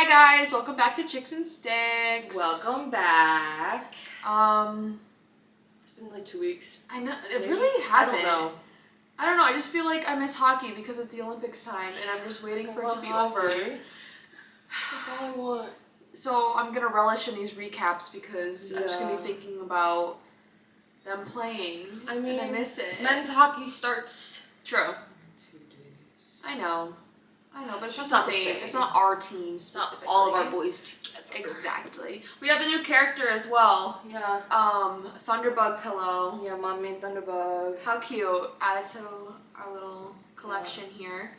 Hi guys, welcome back to Chicks and Sticks. Welcome back. It's been like 2 weeks. I know, it Maybe? really hasn't. I don't know. I just feel like I miss hockey because it's the Olympics time and I'm just waiting for it to be over. That's all I want. So I'm gonna relish in these recaps because I'm just gonna be thinking about them playing. I mean, and I miss it. Men's hockey starts True. 2 days. I know, but it's It's not the not the same. same. It's not our team It's not specifically. all of our boys together. Exactly. We have a new character as well. Yeah. Thunderbug pillow. Yeah, Mom made Thunderbug. How cute. Add it to our little collection here.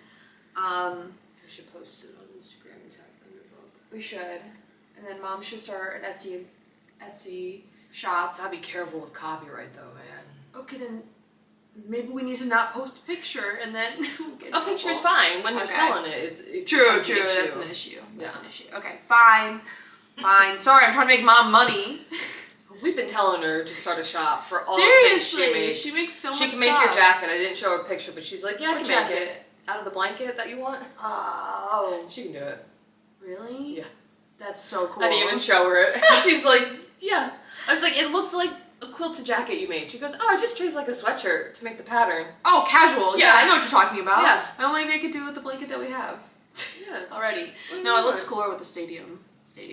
We should post it on Instagram and tag Thunderbug. We should. And then Mom should start an Etsy shop. Gotta be careful with copyright though, man. Okay, then maybe we need to not post a picture and then we'll get in A picture's trouble. fine. When you're Okay. selling it, it's True, an issue. that's an issue. That's Yeah. an issue. Okay, fine. Sorry, I'm trying to make Mom money. We've been telling her to start a shop for all Seriously, the things she makes. she makes so much She can make your stuff. jacket. I didn't show her a picture, but she's like, yeah, I What can make jacket? it. Out of the blanket that you want? Oh. She can do it. Really? Yeah. That's so cool. I didn't even show her it. She's like, yeah. I was like, it looks like a quilted jacket you made. She goes, oh, I just traced like a sweatshirt to make the pattern. Oh, casual. Yeah, Yeah. I know what you're talking about. Yeah. Well, maybe I could do it with the blanket that we have. Yeah. Already. What do No, you it looks want? cooler with the stadium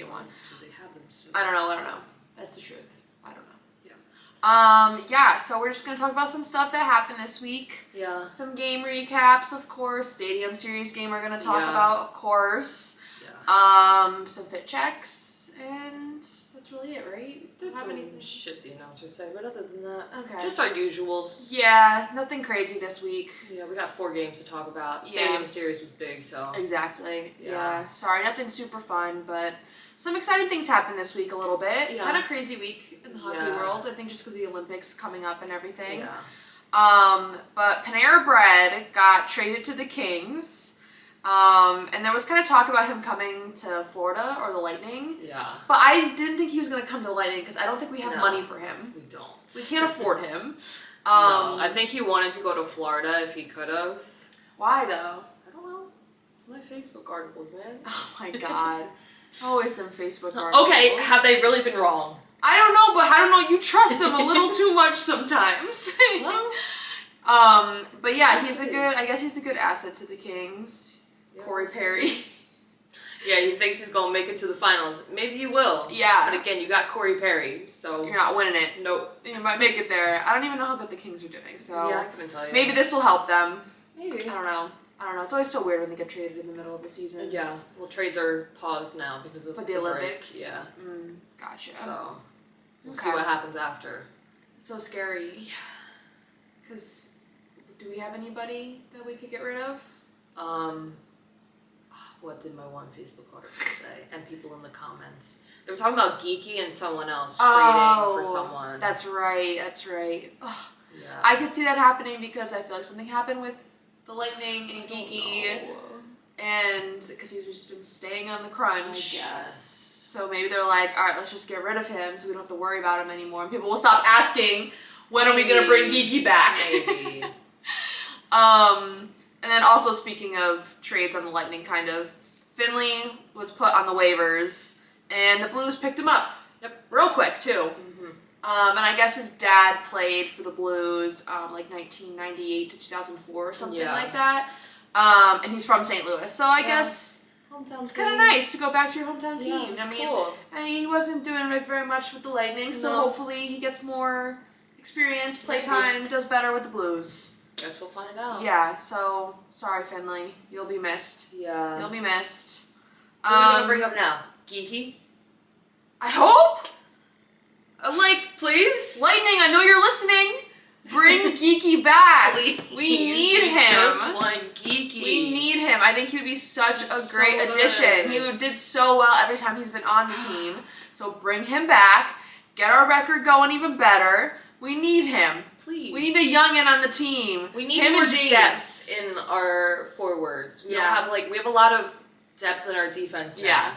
one. Do they have them still? I don't know. That's the truth. I don't know. Yeah. Yeah, so we're just gonna talk about some stuff that happened this week. Yeah. Some game recaps, of course. Stadium Series game we're gonna talk Yeah. about, of course. Yeah. Some fit checks, and that's really it, right? There's Don't have some anything. shit the announcers say, but other than that, Okay. just our usuals. Yeah, nothing crazy this week. Yeah, we got 4 games to talk about. Yeah. Stadium Series was big, so. Exactly. Yeah. Yeah. Sorry, nothing super fun, but some exciting things happened this week a little bit. Yeah. Kind of crazy week in the hockey Yeah. world. I think just because the Olympics coming up and everything. Yeah. But Panera Bread got traded to the Kings. And there was kind of talk about him coming to Florida or the Lightning. Yeah. But I didn't think he was going to come to the Lightning because I don't think we have No. money for him. We don't. We can't afford him. No, I think he wanted to go to Florida if he could have. Why though? I don't know. It's my Facebook articles, man. Oh my god. Always some Facebook articles. Okay, have they really been wrong? I don't know, but I don't know. You trust them a little too much sometimes. Well, But yeah, I guess he's a good asset to the Kings. Yeah, Corey we'll see. Perry. yeah, he thinks he's gonna make it to the finals. Maybe you will. Yeah. But again, you got Corey Perry, so You're not winning it. nope. You might make it there. I don't even know how good the Kings are doing, so Yeah, I couldn't tell you. maybe this will help them. Maybe. I don't know. It's always so weird when they get traded in the middle of the season. Yeah. Well, trades are paused now because of But the break. Olympics. Yeah. Gotcha. So we'll Okay. see what happens after. It's so scary. Yeah. Because do we have anybody that we could get rid of? What did my one Facebook article say? And people in the comments. They were talking about Geeky and someone else trading for someone. That's right. Ugh. Yeah. I could see that happening because I feel like something happened with the Lightning and Geeky, and because he's just been staying on the crunch. I guess. So maybe they're like, all right, let's just get rid of him so we don't have to worry about him anymore, and people will stop asking, when are we gonna bring Geeky back? Maybe. And then also speaking of trades on the Lightning, kind of, Finley was put on the waivers, and the Blues picked him up. Yep. Real quick too. And I guess his dad played for the Blues, like 1998 to 2004 or something like that. And he's from St. Louis, so I guess Hometown it's kind of nice to go back to your hometown team. Yeah, I mean, cool. he wasn't doing very much with the Lightning, so No. hopefully he gets more experience, play Maybe. time, does better with the Blues. Guess we'll find out. Yeah, so sorry, Finley, you'll be missed. Yeah. You'll be missed. Who are we gonna bring up now? Geeky? I hope. Please? Lightning, I know you're listening. Bring Geeky back. We need him. Just one Geeky. We need him. I think he would be such a He's great so addition. good. He did so well every time he's been on the team. So bring him back. Get our record going even better. We need him. Please. We need a youngin' on the team. We need him more and James. depth in our forwards. We don't have we have a lot of depth in our defense now. Yeah.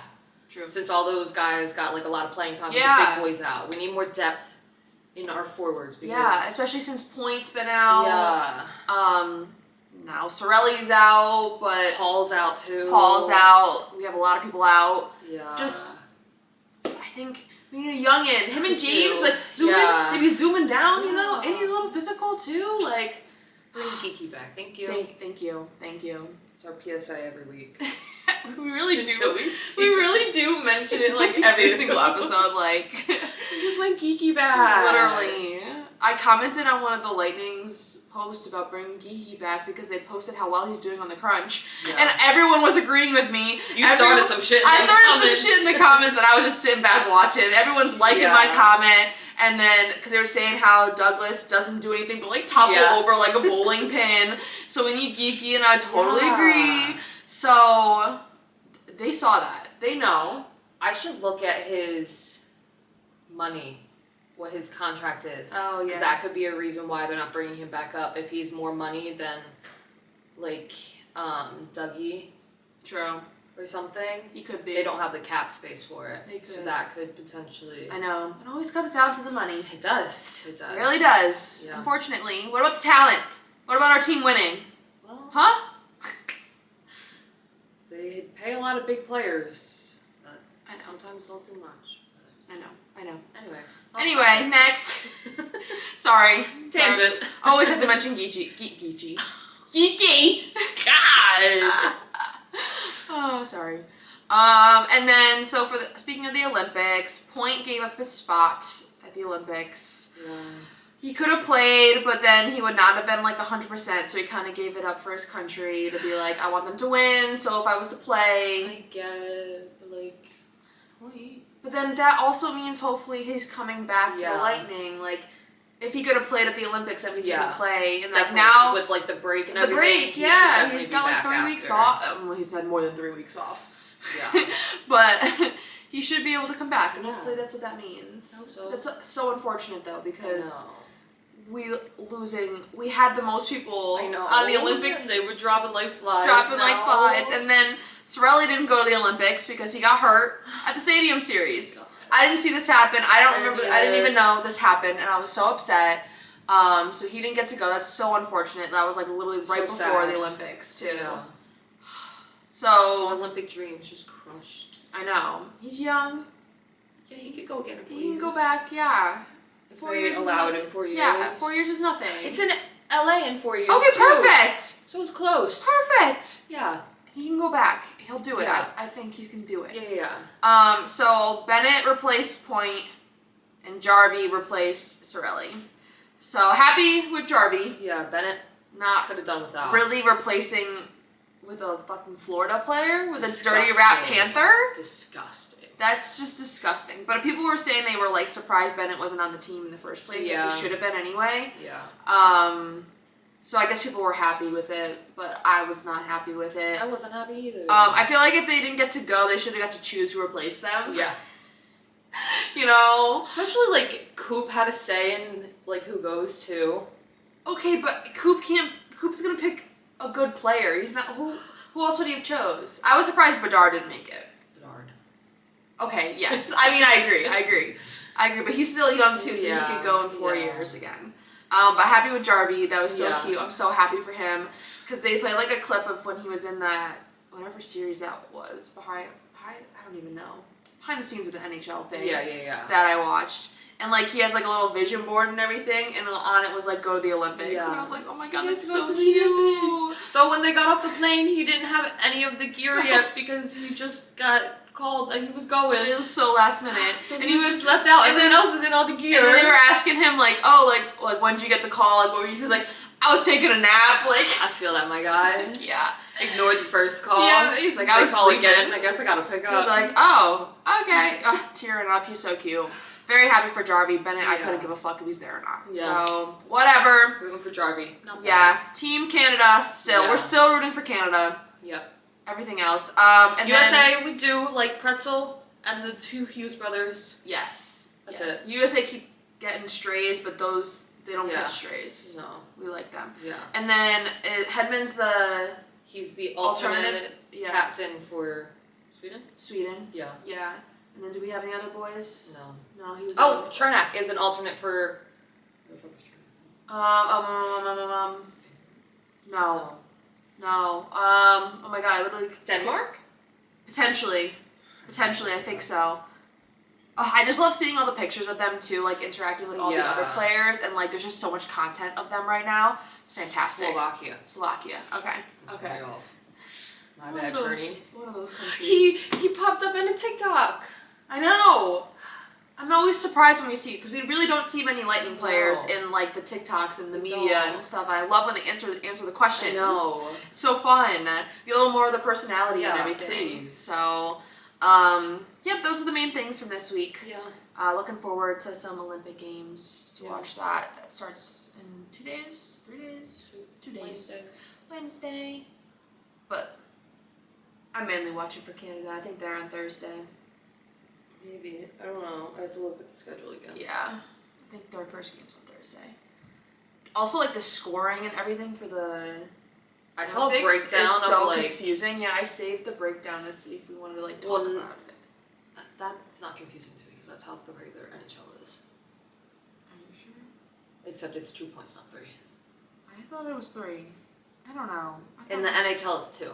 True. Since all those guys got a lot of playing time with the big boys out. We need more depth in our forwards. Because, Yeah, especially since Point's been out. Yeah. now Sorelli's out, but Paul's out too. Paul's out. We have a lot of people out. Yeah. Just, I think we need a youngin. Him and James, too. like, Yeah. maybe zooming down, you know? Yeah. And he's a little physical, too. Like, Bring Geeky back. Thank you. Thank you. It's our PSA every week. We really do. So We really do mention it, like, We every do. single episode, like... We just went Geeky back. Literally. I commented on one of the Lightning's posts about bringing Geeky back because they posted how well he's doing on the crunch. Yeah. And everyone was agreeing with me. You started some shit in the I started comments. some shit in the comments and I was just sitting back watching. Everyone's liking Yeah. my comment. And then, because they were saying how Douglas doesn't do anything but like topple Yeah. over like a bowling pin. So we need Geeky, and I totally Yeah. agree. So they saw that. They know. I should look at his money, what his contract is. Oh, yeah. Because that could be a reason why they're not bringing him back up. If he's more money than, like, Dougie True. or something. He could be. They don't have the cap space for it. They So could. that could potentially... I know. It always comes down to the money. It does. It does. It really does. Yeah. Unfortunately. What about the talent? What about our team winning? Well, Huh? they pay a lot of big players, but I know. sometimes don't do much. I know. Anyway. Anyway, next. Sorry. Tangent. Always have to mention Geeky. Geeky. God! Oh, sorry. And then, so speaking of the Olympics, Point gave up his spot at the Olympics. Yeah. He could have played, but then he would not have been like 100%, so he kind of gave it up for his country to be like, I want them to win, so if I was to play... I get it, but like, Point. But then that also means hopefully he's coming back to the Yeah. Lightning. Like, if he could have played at the Olympics, that means he Yeah. can play. And like Definitely, now, with like the break and the everything. break, he yeah, should definitely he's be got like back 3 weeks after. off. Well, he's had more than 3 weeks off. Yeah. But he should be able to come back, and Yeah. hopefully that's what that means. I hope so. That's so unfortunate though, I because know. we had the most people I know. on the Olympics. They were dropping like flies. Dropping like now. flies, and then Sorelli didn't go to the Olympics because he got hurt at the Stadium Series. God. I didn't see this happen. I don't I didn't remember. I didn't either. even know this happened, and I was so upset. So he didn't get to go. That's so unfortunate. That was like literally So right before sad. the Olympics too. Yeah. His So Olympic dreams just crushed. I know he's young. Yeah, he could go again in 4 He years. can go back. Yeah. If 4 they years is allowed nothing. in 4 years. Yeah, 4 years is nothing. It's in LA in 4 years. Okay, too. perfect. So it's close. Perfect. Yeah. He can go back. He'll do it. Yeah. I think he can do it. Yeah. So Bennett replaced Point, and Jarvie replaced Sorelli. So happy with Jarvie, Yeah, Bennett not could have done without. really replacing with a fucking Florida player with a Disgusting. dirty rat panther. Disgusting. That's just disgusting. But people were saying they were like surprised Bennett wasn't on the team in the first place. Yeah. Like he should have been anyway. Yeah. So I guess people were happy with it, but I was not happy with it. I wasn't happy either. I feel like if they didn't get to go, they should have got to choose who replaced them. yeah. You know? Especially like Coop had a say in like who goes to. Okay, but Coop's gonna pick a good player. He's not who else would he have chose? I was surprised Bedard didn't make it. Bedard. Okay, yes. I mean I agree. But he's still young too, so Yeah, he could go in 4 yeah. years again. But happy with Jarvie, that was so Yeah. cute. I'm so happy for him. Because they played like a clip of when he was in that whatever series that was behind I don't even know. Behind the scenes of the NHL thing. Yeah. That I watched. And like he has like a little vision board and everything, and on it was like go to the Olympics. Yeah. And I was like, oh my god, He that's has to go so to the cute. Olympics. Though when they got off the plane, he didn't have any of the gear yet because he just got called that he was going. It was so last minute. So and he was just left out. Everyone else is in all the gear. And then they were asking him like, oh, like when did you get the call? Like what were you? He was like, I was taking a nap. Like I feel that, my I guy. was like, yeah. Ignored the first call. Yeah, he's like, I was call sleeping. again. I guess I gotta pick up. He was like, oh, okay. Tearing up. He's so cute. Very happy for Jarvie. Bennett, I Yeah. couldn't give a fuck if he's there or not. Yeah. So, whatever. Rooting for Jarvie. Not bad. Yeah. Team Canada, still. Yeah. We're still rooting for Canada. Yep. Everything else. And USA, then, we do like Pretzel and the two Hughes brothers. yes. That's yes. USA keep getting strays, but those, they don't Yeah. get strays. No. We like them. Yeah. And then Hedman's the He's the alternative alternate captain for Sweden. Sweden. Yeah. Yeah. And then do we have any other boys? No. No, he was. Oh, Chernak is an alternate for. No. No. Oh my god, I literally... Denmark? Potentially, I think so. I just love seeing all the pictures of them too, like interacting with all the other players, and like there's just so much content of them right now. It's fantastic. Slovakia. Okay. My bad, Journey. One of those countries. He popped up in a TikTok. I know. I'm always surprised when we see, because we really don't see many Lightning players in like the TikToks and the media and stuff. And I love when they answer the questions. I know. It's so fun. Get a little more of the personality and everything. Please. So, yep, those are the main things from this week. Yeah. Looking forward to some Olympic Games to watch that. That starts in 2 days, 3 days, 2 days. Wednesday. But I'm mainly watching for Canada. I think they're on Thursday. Maybe. I don't know. I have to look at the schedule again. Yeah. I think their first game's on Thursday. Also, like, the scoring and everything for the I saw a Olympics breakdown is so of, like... confusing. Yeah, I saved the breakdown to see if we wanted to, like, talk about it. That's not confusing to me, because that's how the regular NHL is. Are you sure? Except it's 2 points, not 3. I thought it was 3. I don't know. In the NHL, it's 2.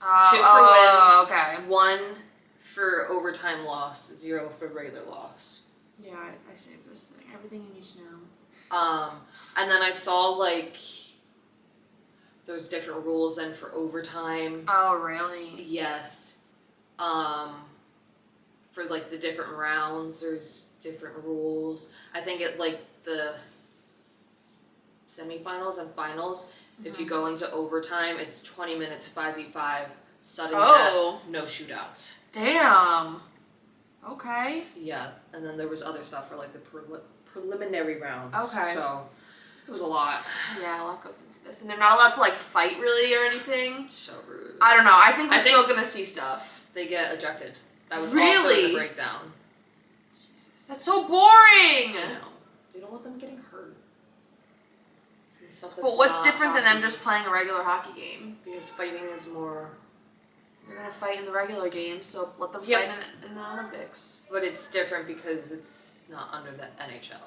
It's 2 for wins, okay. 1 for overtime loss, 0 for regular loss. Yeah, I saved this thing. Everything you need to know. And then I saw, like, there's different rules then for overtime. Oh, really? Yes. For, like, the different rounds, there's different rules. I think at, like, the semifinals and finals, if you go into overtime, it's 20 minutes, 5v5, sudden death, no shootouts. Damn. Okay. Yeah, and then there was other stuff for, like, the preliminary rounds. Okay. So, it was a lot. Yeah, a lot goes into this. And they're not allowed to, like, fight, really, or anything. So rude. I don't know. I think we're still gonna see stuff. They get ejected. That was really? also in the breakdown. Jesus. That's so boring! I know. They don't want them getting hurt. But what's different than them just playing a regular hockey game? Because fighting is more... They're gonna fight in the regular game, so let them fight in the Olympics. But it's different because it's not under the NHL.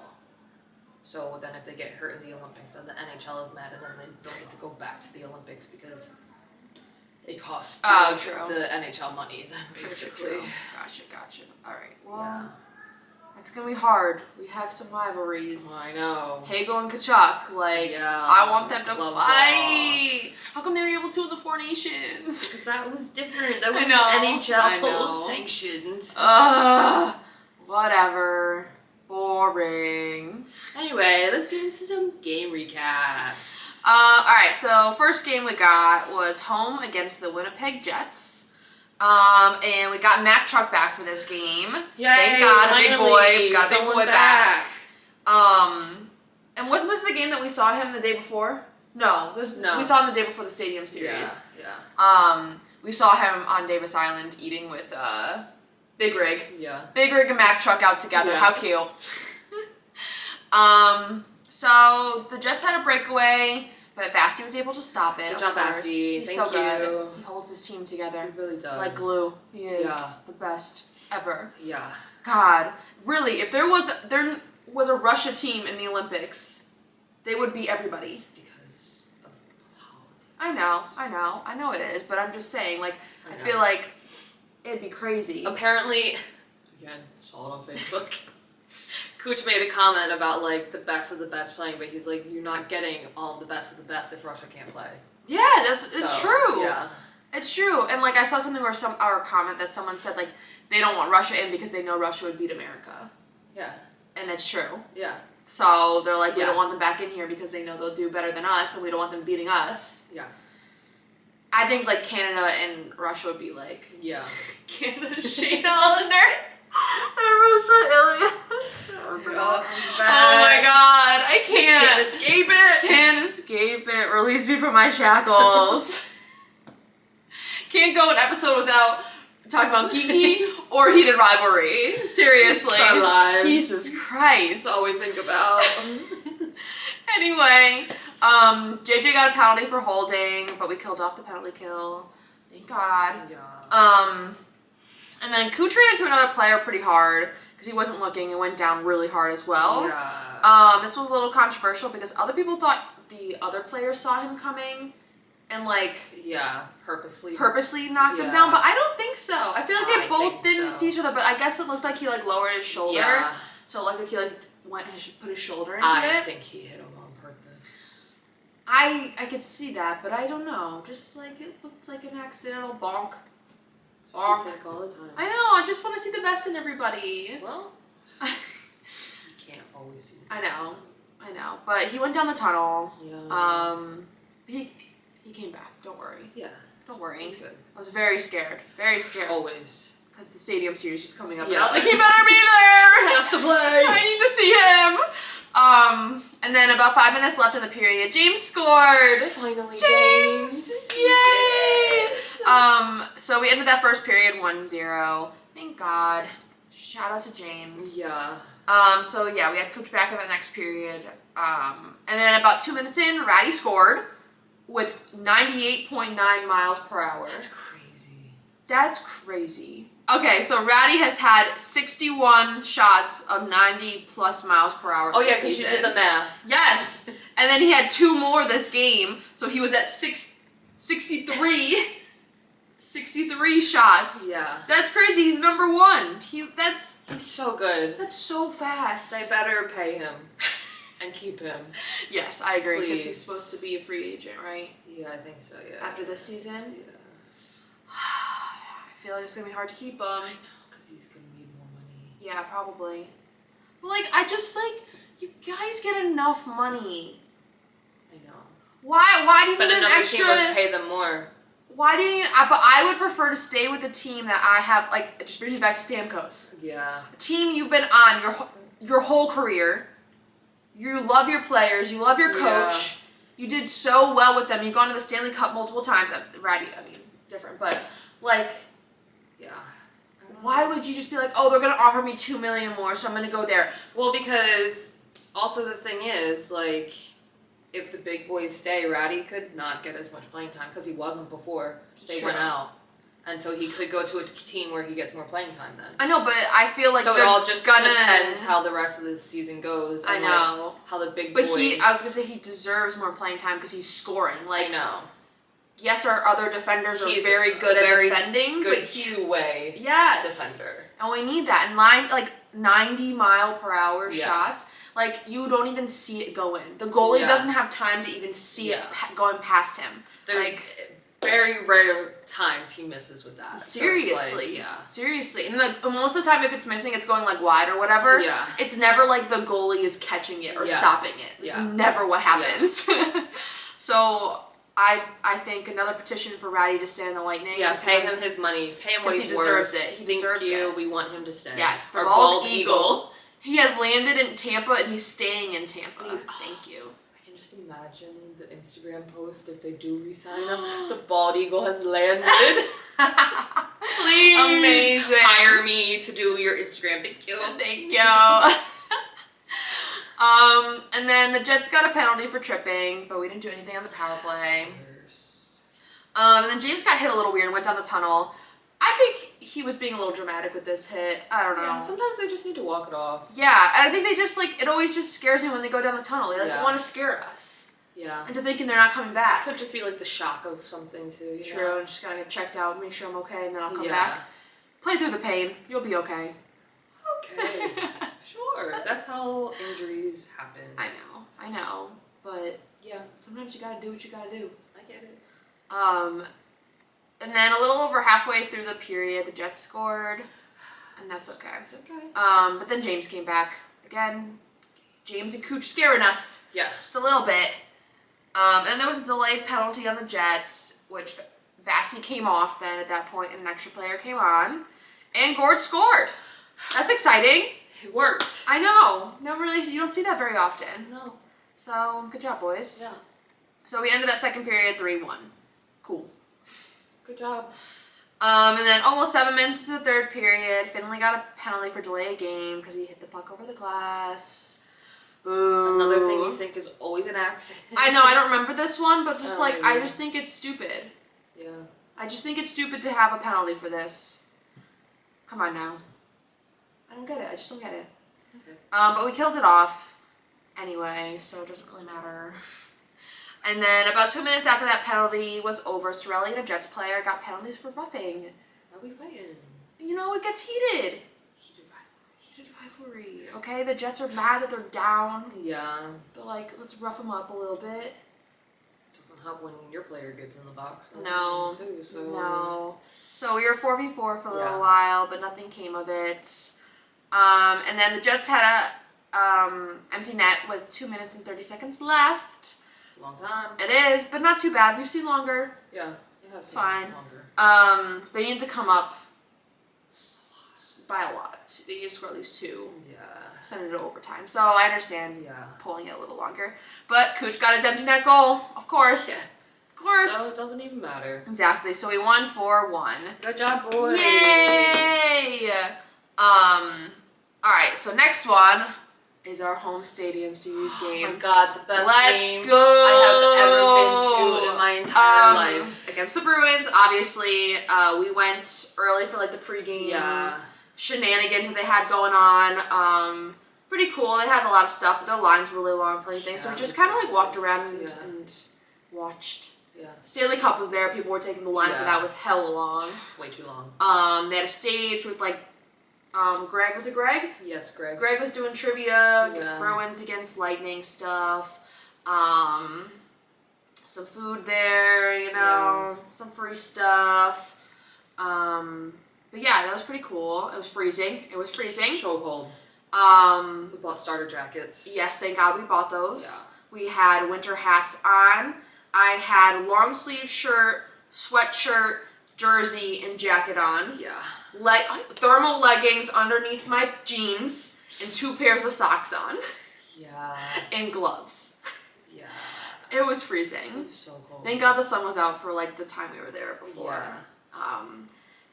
So then if they get hurt in the Olympics, then the NHL is mad, and then they don't get to go back to the Olympics because it costs the NHL money then, basically. True. Gotcha. Alright, well, that's gonna be hard. We have some rivalries. Oh, I know. Hagel and Kachuk, like, I want them to fight! How come they were able to in the Four Nations? Because that was different. That was NHL sanctioned. Whatever. Boring. Anyway, let's get into some game recaps. Alright, so first game we got was home against the Winnipeg Jets. And we got Mack Truck back for this game. Yay, thank God, finally, a big boy. Got a big boy back. And wasn't this the game that we saw him the day before? No. We saw him the day before the Stadium Series. Yeah. We saw him on Davis Island eating with, Big Rig. Yeah. Big Rig and Mack Truck out together. Yeah. How cute. So the Jets had a breakaway, but Bassey was able to stop it. Good job, Bassey. He's so good. He holds his team together. He really does. Like glue. He is the best ever. Yeah. God, really, if there was a Russia team in the Olympics, they would beat everybody. It's because of politics. I know it is, but I'm just saying, like, I feel like it'd be crazy. Apparently, again, saw it on Facebook. Cooch made a comment about, like, the best of the best playing, but he's like, you're not getting all of the best of the best if Russia can't play. Yeah, it's true. Yeah. It's true. And, like, I saw something where or a comment that someone said, like, they don't want Russia in because they know Russia would beat America. Yeah. And it's true. Yeah. So they're like, we don't want them back in here because they know they'll do better than us, and we don't want them beating us. Yeah. I think, like, Canada and Russia would be, like... Yeah. Canada, Shayna Hollander. And Russia, Ilya. Oh my god, I can't. Can't escape it. Can't escape it. Release me from my shackles. Can't go an episode without talking about geeky or heated rivalry. Seriously. It's our lives. Jesus Christ. That's all we think about. Anyway, JJ got a penalty for holding, but we killed off the penalty kill. Thank God. Yeah. And then Cooch ran into another player pretty hard because he wasn't looking and went down really hard as well. Yeah. This was a little controversial because other people thought the other player saw him coming and like purposely knocked him down, but I don't think so. I feel like they both didn't so. see each other, but I guess it looked like he like lowered his shoulder. Yeah. So it looked like he like put his shoulder into it. I think he hit him on purpose. I could see that, but I don't know. Just like it looked like an accidental bonk. That's what you think all the time. I know. I just want to see the best in everybody. Well, you can't always see the best. I know. But he went down the tunnel. Yeah. He came back. Don't worry. Yeah. Don't worry. He's good. I was very scared. Very scared. Always. Because the Stadium Series is coming up. Yeah. And I was like, he better be there. He has to play. I need to see him. And then about 5 minutes left in the period, James scored. Finally, James! Yay! So we ended that first period 1-0. Thank God. Shout out to James. Yeah. So yeah, we had Coach back in the next period. And then about 2 minutes in, Ratty scored with 98.9 miles per hour. That's crazy. That's crazy. Okay, so Ratty has had 61 shots of 90 plus miles per hour. Oh yeah, this because you season. did the math. Yes. And then he had 2 more this game, so he was at 63 shots. Yeah. That's crazy. He's number 1. He's so good. That's so fast. They better pay him and keep him. Yes, I agree, because Please. he's supposed to be a free agent, right? Yeah, I think so, yeah. After this season? Yeah. I feel like it's going to be hard to keep him. I know, because he's going to need more money. Yeah, probably. But like, I just like, you guys get enough money. I know. Why do you But need an another extra... team would pay them more. Why do you need... but I would prefer to stay with the team that I have, like, it just brings me back to Stamkos. Yeah. A team you've been on your whole career. You love your players. You love your coach. You did so well with them. You've gone to the Stanley Cup multiple times. Ratty, I mean, different. But, like... Yeah. Why would you just be like, oh, they're going to offer me $2 million more, so I'm going to go there? Well, because also the thing is, like, if the big boys stay, Ratty could not get as much playing time because he wasn't before they went out. And so he could go to a team where he gets more playing time then. I know, but I feel like so it all just depends how the rest of the season goes. And I know. Like, how the big boys... But I was going to say he deserves more playing time because he's scoring. Like, I know. Yes, our other defenders are He's very good at defending, good but he's two-way defender. And we need that. And 90 mile per hour shots, like, you don't even see it go in. The goalie doesn't have time to even see it going past him. There's very rare times he misses with that. Seriously. So Seriously. And most of the time, if it's missing, it's going, like, wide or whatever. Yeah. It's never, like, the goalie is catching it or stopping it. It's never what happens. Yeah. So... I think another petition for Ratty to stay in the Lightning. Yeah, pay him his money. Pay him what he's deserves worth. it. He deserves it. We want him to stay. Yes, the Our bald eagle. He has landed in Tampa and he's staying in Tampa. Please. Thank you. I can just imagine the Instagram post if they do re-sign him. The bald eagle has landed. Please. Amazing. Hire me to do your Instagram. Thank you. Thank you. And then the Jets got a penalty for tripping, but we didn't do anything on the power play. And then James got hit a little weird and went down the tunnel. I think he was being a little dramatic with this hit. I don't know. Yeah, sometimes they just need to walk it off. Yeah, and I think they just, like, it always just scares me when they go down the tunnel. They, want to scare us. Yeah. Into thinking they're not coming back. Could just be, like, the shock of something, too. True, and just gotta get checked out, make sure I'm okay, and then I'll come back. Play through the pain. You'll be okay. Okay. Sure. That's how injuries happen. I know. But yeah, sometimes you gotta do what you gotta do. I get it. And then a little over halfway through the period, the Jets scored, and that's okay. It's okay. But then James came back. Again, James and Cooch scaring us. Yeah. Just a little bit. And there was a delayed penalty on the Jets, which Vassy came off then at that point, and an extra player came on. And Gord scored. That's exciting. It worked. I know. You don't see that very often. No. So, good job, boys. Yeah. So we ended that second period 3-1. Cool. Good job. And then almost 7 minutes into the third period, Finley got a penalty for delay of game because he hit the puck over the glass. Boo. Another thing you think is always an accident. I know, I don't remember this one, but just I just think it's stupid. Yeah. I just think it's stupid to have a penalty for this. Come on now. I don't get it. I just don't get it. Okay. But we killed it off anyway, so it doesn't really matter. And then about 2 minutes after that penalty was over, Sorelli and a Jets player got penalties for roughing. Are we fighting? You know, it gets heated. Heated rivalry. Okay, the Jets are mad that they're down. Yeah. They're like, let's rough them up a little bit. Doesn't help when your player gets in the box. No. Too, so. No. So we were 4v4 for a little Yeah. while, but nothing came of it. And then the Jets had a empty net with 2 minutes and 30 seconds left. It's a long time. It is, but not too bad. We've seen longer. Yeah. It's fine. Longer. They need to come up by a lot. They need to score at least 2. Yeah. Send it to overtime. So I understand Yeah. pulling it a little longer. But Cooch got his empty net goal, of course. Yeah. Of course. So it doesn't even matter. Exactly. So we won 4-1. Good job, boys. Yay! Alright, so next one is our home stadium series game. Oh my god, the best Let's game go! I have ever been to in my entire life. Against the Bruins, obviously. We went early for like the pregame shenanigans that they had going on. Pretty cool. They had a lot of stuff, but their lines were really long for anything. So we just kind of like walked around and watched. Yeah. Stanley Cup was there. People were taking the line for that. It was hella long. Way too long. They had a stage with like Greg. Was it Greg? Yes, Greg. Greg was doing trivia, Yeah. Bruins against Lightning stuff. Some food there, you know, some free stuff. But yeah, that was pretty cool. It was freezing. So cold. We bought starter jackets. Yes, thank God we bought those. Yeah. We had winter hats on. I had long sleeve shirt, sweatshirt, jersey, and jacket on. Yeah. Thermal leggings underneath my jeans, and 2 pairs of socks on. Yeah. And gloves. Yeah. It was freezing. It was so cold. Thank God the sun was out for like the time we were there before. Yeah.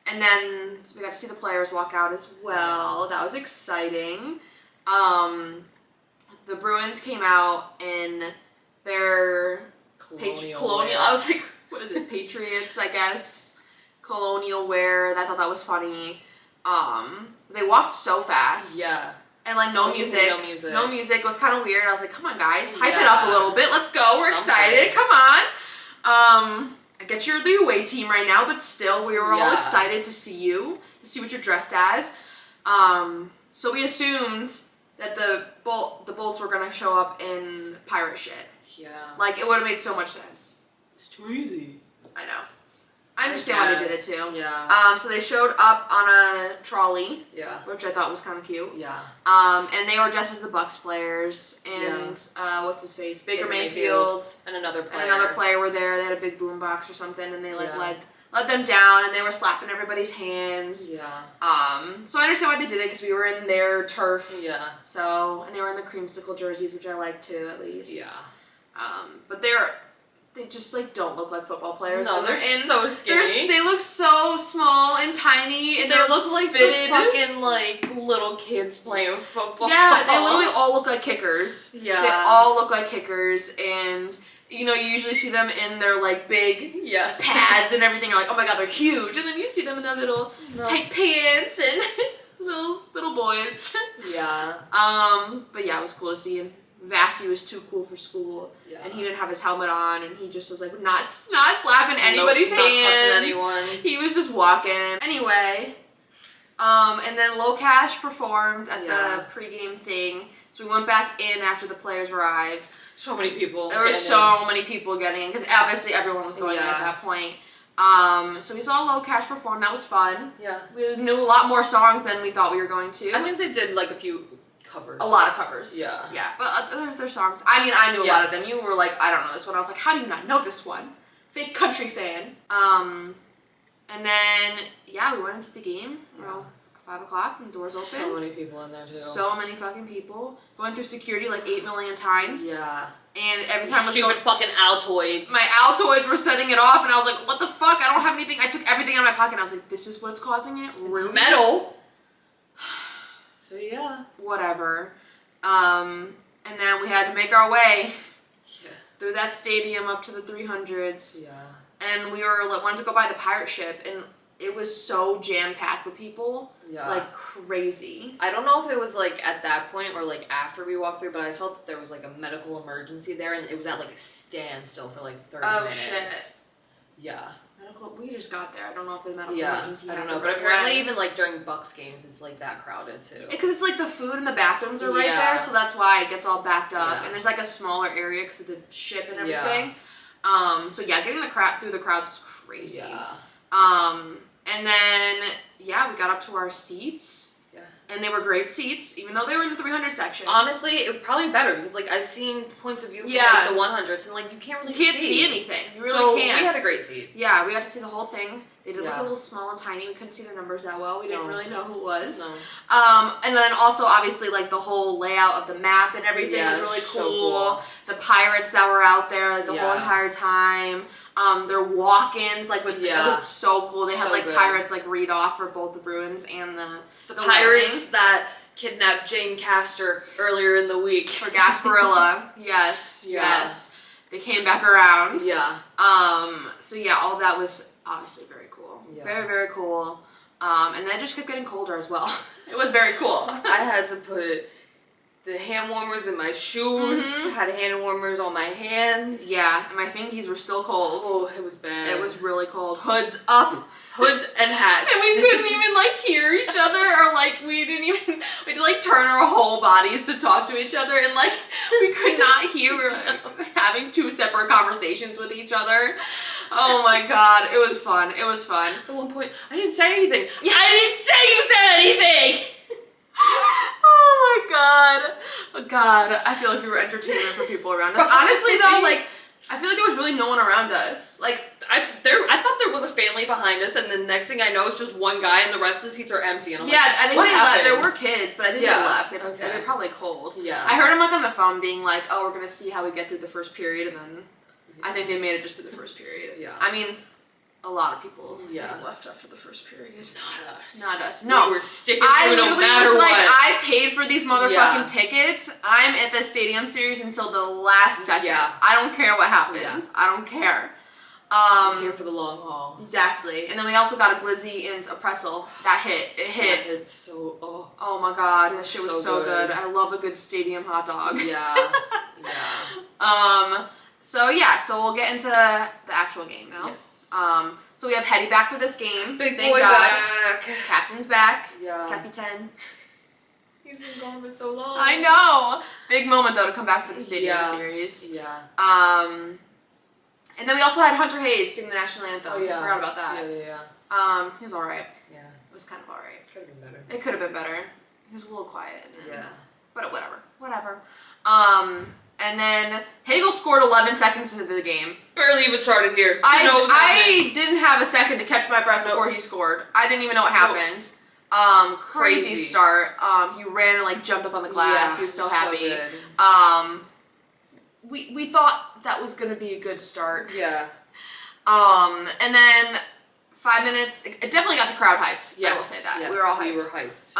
And then we got to see the players walk out as well. That was exciting. The Bruins came out in their colonial. I was like, what is it? Patriots, I guess. Colonial wear. I thought that was funny. They walked so fast. Yeah. And like no music. No music. It was kind of weird. I was like, come on guys, hype it up a little bit. Let's go. We're excited. Come on. I get you're the away team right now, but still we were all excited to see you, to see what you're dressed as. So we assumed that the Bolts were gonna show up in pirate shit. Yeah. Like it would have made so much sense. It's too easy. I know. I understand why they did it too. Yeah. So they showed up on a trolley. Yeah. Which I thought was kind of cute. Yeah. And they were dressed as the Bucks players, and what's his face, Baker Mayfield, and another player were there. They had a big boom box or something, and they led them down, and they were slapping everybody's hands. Yeah. So I understand why they did it because we were in their turf. Yeah. So and they were in the creamsicle jerseys, which I like too, at least. Yeah. But they just like don't look like football players. No, they're so skinny. They look so small and tiny, and they look like fitted. the fucking like little kids playing football. Yeah, they literally all look like kickers. Yeah, they all look like kickers, and you know you usually see them in their like big pads and everything. You're like, oh my god, they're huge, and then you see them in their little tight pants and little boys. Yeah. But yeah, it was cool to see him. Vassy was too cool for school, and he didn't have his helmet on, and he just was like not slapping anybody's hands. Not touching anyone. He was just walking. Anyway, and then Low Cash performed at the pregame thing, so we went back in after the players arrived. So many people. There were so many people getting in because obviously everyone was going in at that point. So we saw Low Cash perform. That was fun. Yeah. We knew a lot more songs than we thought we were going to. I think they did like a few covers. A lot of covers. Yeah. Yeah, but their songs. I mean, I knew a lot of them. You were like, I don't know this one. I was like, how do you not know this one? Fake country fan. And then, we went into the game around 5 o'clock and the doors opened. So many people in there too. So many fucking people. Going through security like 8 million times. Yeah. And every time I was stupid fucking Altoids. My Altoids were setting it off, and I was like, what the fuck? I don't have anything. I took everything out of my pocket, and I was like, this is what's causing it? Really? Metal. So yeah. Whatever. And then we had to make our way through that stadium up to the 300s. Yeah. And we wanted to go by the pirate ship, and It was so jam-packed with people. Yeah. Like, crazy. I don't know if it was, like, at that point or, like, after we walked through, but I saw that there was, like, a medical emergency there, and it was at, like, a standstill for, like, 30 minutes. Shit. Yeah. We just got there. I don't know if the medical Yeah, emergency I don't happened know, but right apparently away. even, like, during Bucks games, it's, like, that crowded, too. Because it's like the food and the bathrooms are right Yeah. there, so that's why it gets all backed up. Yeah. And there's like a smaller area because of the ship and Yeah. everything. So yeah, getting the through the crowds was crazy. Yeah. And then yeah, we got up to our seats. Yeah. And they were great seats, even though they were in the 300 section. Honestly, it would probably better because, like, I've seen points of view from, Yeah. like, the 100s, and, like, you can't really You can't see anything. You really so can't. we had a great seat. Yeah, we got to see the whole thing. They did look Yeah. a little small and tiny. We couldn't see their numbers that well. We didn't No. really know who it was. No. And then also, obviously, like, the whole layout of the map and everything Yeah, was really it's cool. so cool. The pirates that were out there, like, the whole Yeah. entire time. Their walk-ins, like, with Yeah. it was so cool. They had, So like, good. pirates, like, read off for both the Bruins and the Pirates that kidnapped Jane Castor earlier in the week. for Gasparilla. Yes, Yeah. yes. They came back around. Yeah. So yeah, all that was obviously very cool. Yeah. Very, very cool. And then it just kept getting colder as well. It was very cool. I had to put the hand warmers in my shoes, Mhm. had hand warmers on my hands. Yeah, and my fingies were still cold. Oh, it was bad. It was really cold. Hoods up. hoods and hats. And we couldn't even, like, hear each other, or, like, we had to, like, turn our whole bodies to talk to each other, and, like, we could not hear, we were having 2 separate conversations with each other. Oh my god, it was fun. It was fun. At one point, I didn't say anything. Yeah. I didn't say you said anything! Oh my god. Oh god, I feel like we were entertainment for people around us. Honestly, though, like, I feel like there was really no one around us. Like, I thought there was a family behind us, and the next thing I know, it's just one guy, and the rest of the seats are empty. And I'm yeah, like, I think what they left. happened? There were kids, but I think Yeah, they left. okay. They're probably cold. Yeah. I heard him, like, on the phone being like, oh, we're gonna see how we get through the first period, and then I think they made it just through the first period. Yeah. I mean, a lot of people Yeah. left after the first period. Not us. Not us. No. We were sticking I through no literally matter was like, what. I paid for these motherfucking Yeah. tickets. I'm at the Stadium Series until the last second. Yeah. I don't care what happens. Yeah. I don't care. I'm here for the long haul. Exactly. And then we also got a glizzy and a pretzel. That hit. It hit. Yeah, it's so, Oh my god, that shit was So so good. good. I love a good stadium hot dog. yeah. So yeah, so we'll get into the actual game now. Yes. So we have Hetty back for this game. Big Thank boy God. back. Captain's back. Yeah. Capitan. He's been gone for so long. I know. Big moment though to come back for the Stadium Yeah. Series. Yeah. And then we also had Hunter Hayes sing the national anthem. Oh, yeah. I forgot about that. Yeah. He was alright. Yeah. It was kind of alright. Could have been better. It could have been better. He was a little quiet. Yeah. But whatever. And then Hagel scored 11 seconds into the game. Barely even started here. Who knows what happened? I didn't have a second to catch my breath before he scored. I didn't even know what happened. Crazy Crazy. start. He ran and, like, jumped up on the glass. Yeah, He was so happy. good. We thought that was gonna be a good start. Yeah. And then 5 minutes, it definitely got the crowd hyped. Yes. I will say that. Yes, We were all hyped. We were hyped.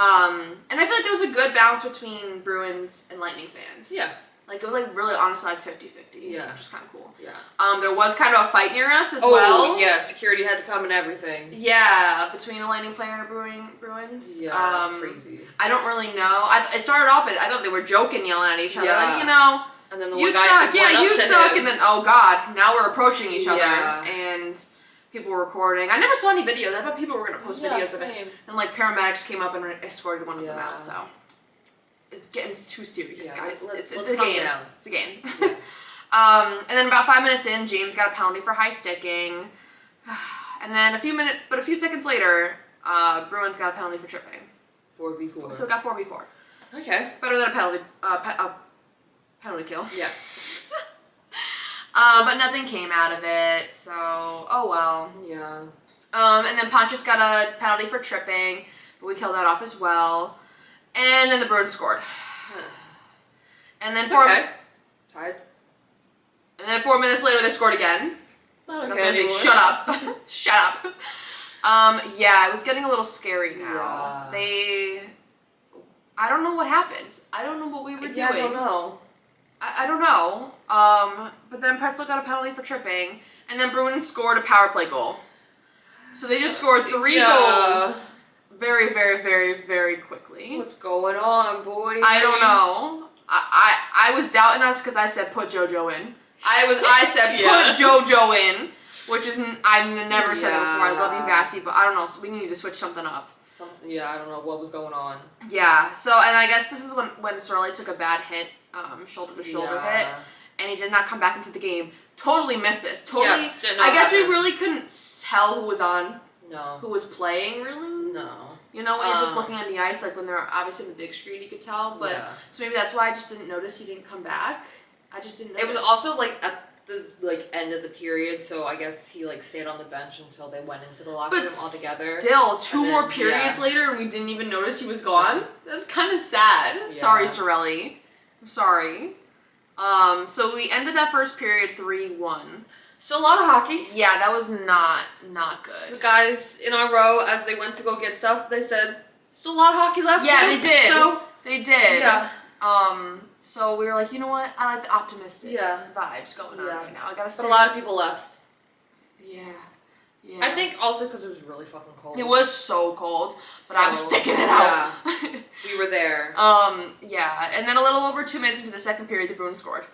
And I feel like there was a good balance between Bruins and Lightning fans. Yeah. Like, it was, like, really honestly, like, 50-50. Yeah. Which is kind of cool. Yeah. There was kind of a fight near us as Oh, well. yeah. Security had to come and everything. Yeah, between a Lightning player and a Bruins. Yeah. Crazy. I don't really know. It started off, I thought they were joking, yelling at each other. Yeah. Like, you know, And then the you one guy suck. went Yeah, up you to suck. him. And then, oh God, now we're approaching each other. Yeah. And people were recording. I never saw any videos. I thought people were going to post videos of it. same. And, like, paramedics came up and escorted one of them Yeah. out, so. It's getting too serious, Yeah, guys. let's It's a calm game. down. It's a game. And then about 5 minutes in, James got a penalty for high sticking. And then a few seconds later, Bruins got a penalty for tripping. 4v4. So it got 4v4. Okay. Better than a penalty, penalty kill. Yeah. But nothing came out of it, so oh well. Yeah. And then Pontius got a penalty for tripping, but we killed that off as well. And then the Bruins scored. And then It's okay. Tied. And then 4 minutes later, they scored again. It's not That's okay what I say, anymore. shut up. Shut up. Yeah, it was getting a little scary now. Yeah. I don't know what happened. I don't know what we were doing. Yeah, I don't know. I don't know. But then Pretzel got a penalty for tripping, and then Bruins scored a power play goal. So they just scored 3 Yeah. goals very, very, very, very quickly. What's going on, boys? I don't know. I was doubting us because I said put JoJo in. I said Yeah. put JoJo in, which is I've never said that before. I love you, Yeah. Vassy, but I don't know. So we need to switch something up. I don't know what was going on. Yeah. So and I guess this is when Sorelli took a bad hit, shoulder to shoulder hit, and he did not come back into the game. Totally missed this. Totally. Yeah, didn't know I guess what we happened. really couldn't tell who was on, No. who was playing. Really. No. You know, when you're just looking at the ice, like when they're obviously on the big screen, you could tell. But Yeah. so maybe that's why I just didn't notice he didn't come back. I just didn't notice. It was also like at the end of the period, so I guess he like stayed on the bench until they went into the locker room all together. Still, 2 And more then, periods later, and we didn't even notice he was gone. That's kind of sad. Yeah. Sorry, Sorelli. I'm sorry. So we ended that first period 3-1. Still a lot of hockey. Yeah, that was not The good. guys in our row, as they went to go get stuff, they said, still a lot of hockey left. Yeah, too." they did. So, They did. yeah. So we were like, you know what? I like the optimistic Yeah. vibes going on Yeah. right now. I gotta say. But a lot of people left. Yeah. Yeah. I think also because it was really fucking cold. It was so cold, but I'm So, sticking it out. We were there. Yeah, and then a little over 2 minutes into the second period, the Bruins scored.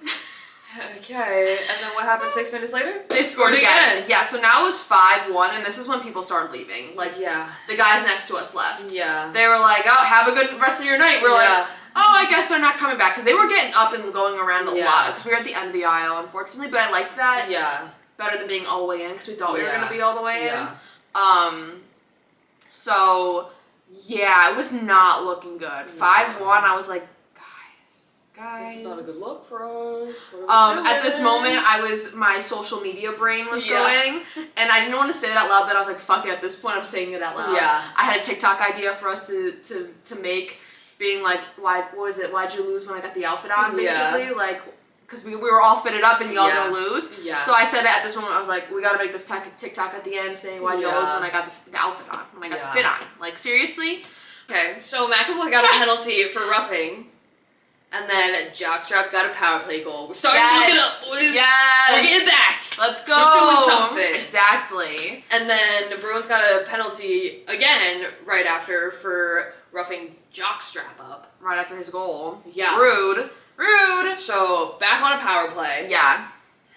Okay, and then what happened 6 minutes later? They scored again. Yeah, so now it was 5-1, and this is when people started leaving. Like, Yeah. the guys next to us left. Yeah. They were like, oh, have a good rest of your night. We're Yeah. like, oh, I guess they're not coming back. Because they were getting up and going around a Yeah. lot. Because we were at the end of the aisle, unfortunately. But I liked that Yeah. better than being all the way in, because we thought we were Yeah. going to be all the way Yeah. in. So, yeah, it was not looking good. 5-1, I was like, guys. This is not a good look for us. What are we At this doing? moment, my social media brain was Yeah. going, and I didn't want to say it out loud, but I was like, fuck it, at this point, I'm saying it out loud. Yeah. I had a TikTok idea for us to make, being like, why'd you lose when I got the outfit on, basically? Yeah. Like, because we were all fitted up and y'all Yeah. gonna lose. Yeah. So I said it at this moment, I was like, we gotta make this TikTok at the end saying why'd you Yeah. lose when I got the outfit on, when I got the fit on. Like, seriously? Okay, so McAvoy got a penalty for roughing, and then Jockstrap got a power play goal. We're starting to look it up, boys. Yes! We're getting back. Let's go! We're doing something. Exactly. And then the Bruins got a penalty again right after for roughing Jockstrap up. Right after his goal. Yeah. Rude. So back on a power play. Yeah.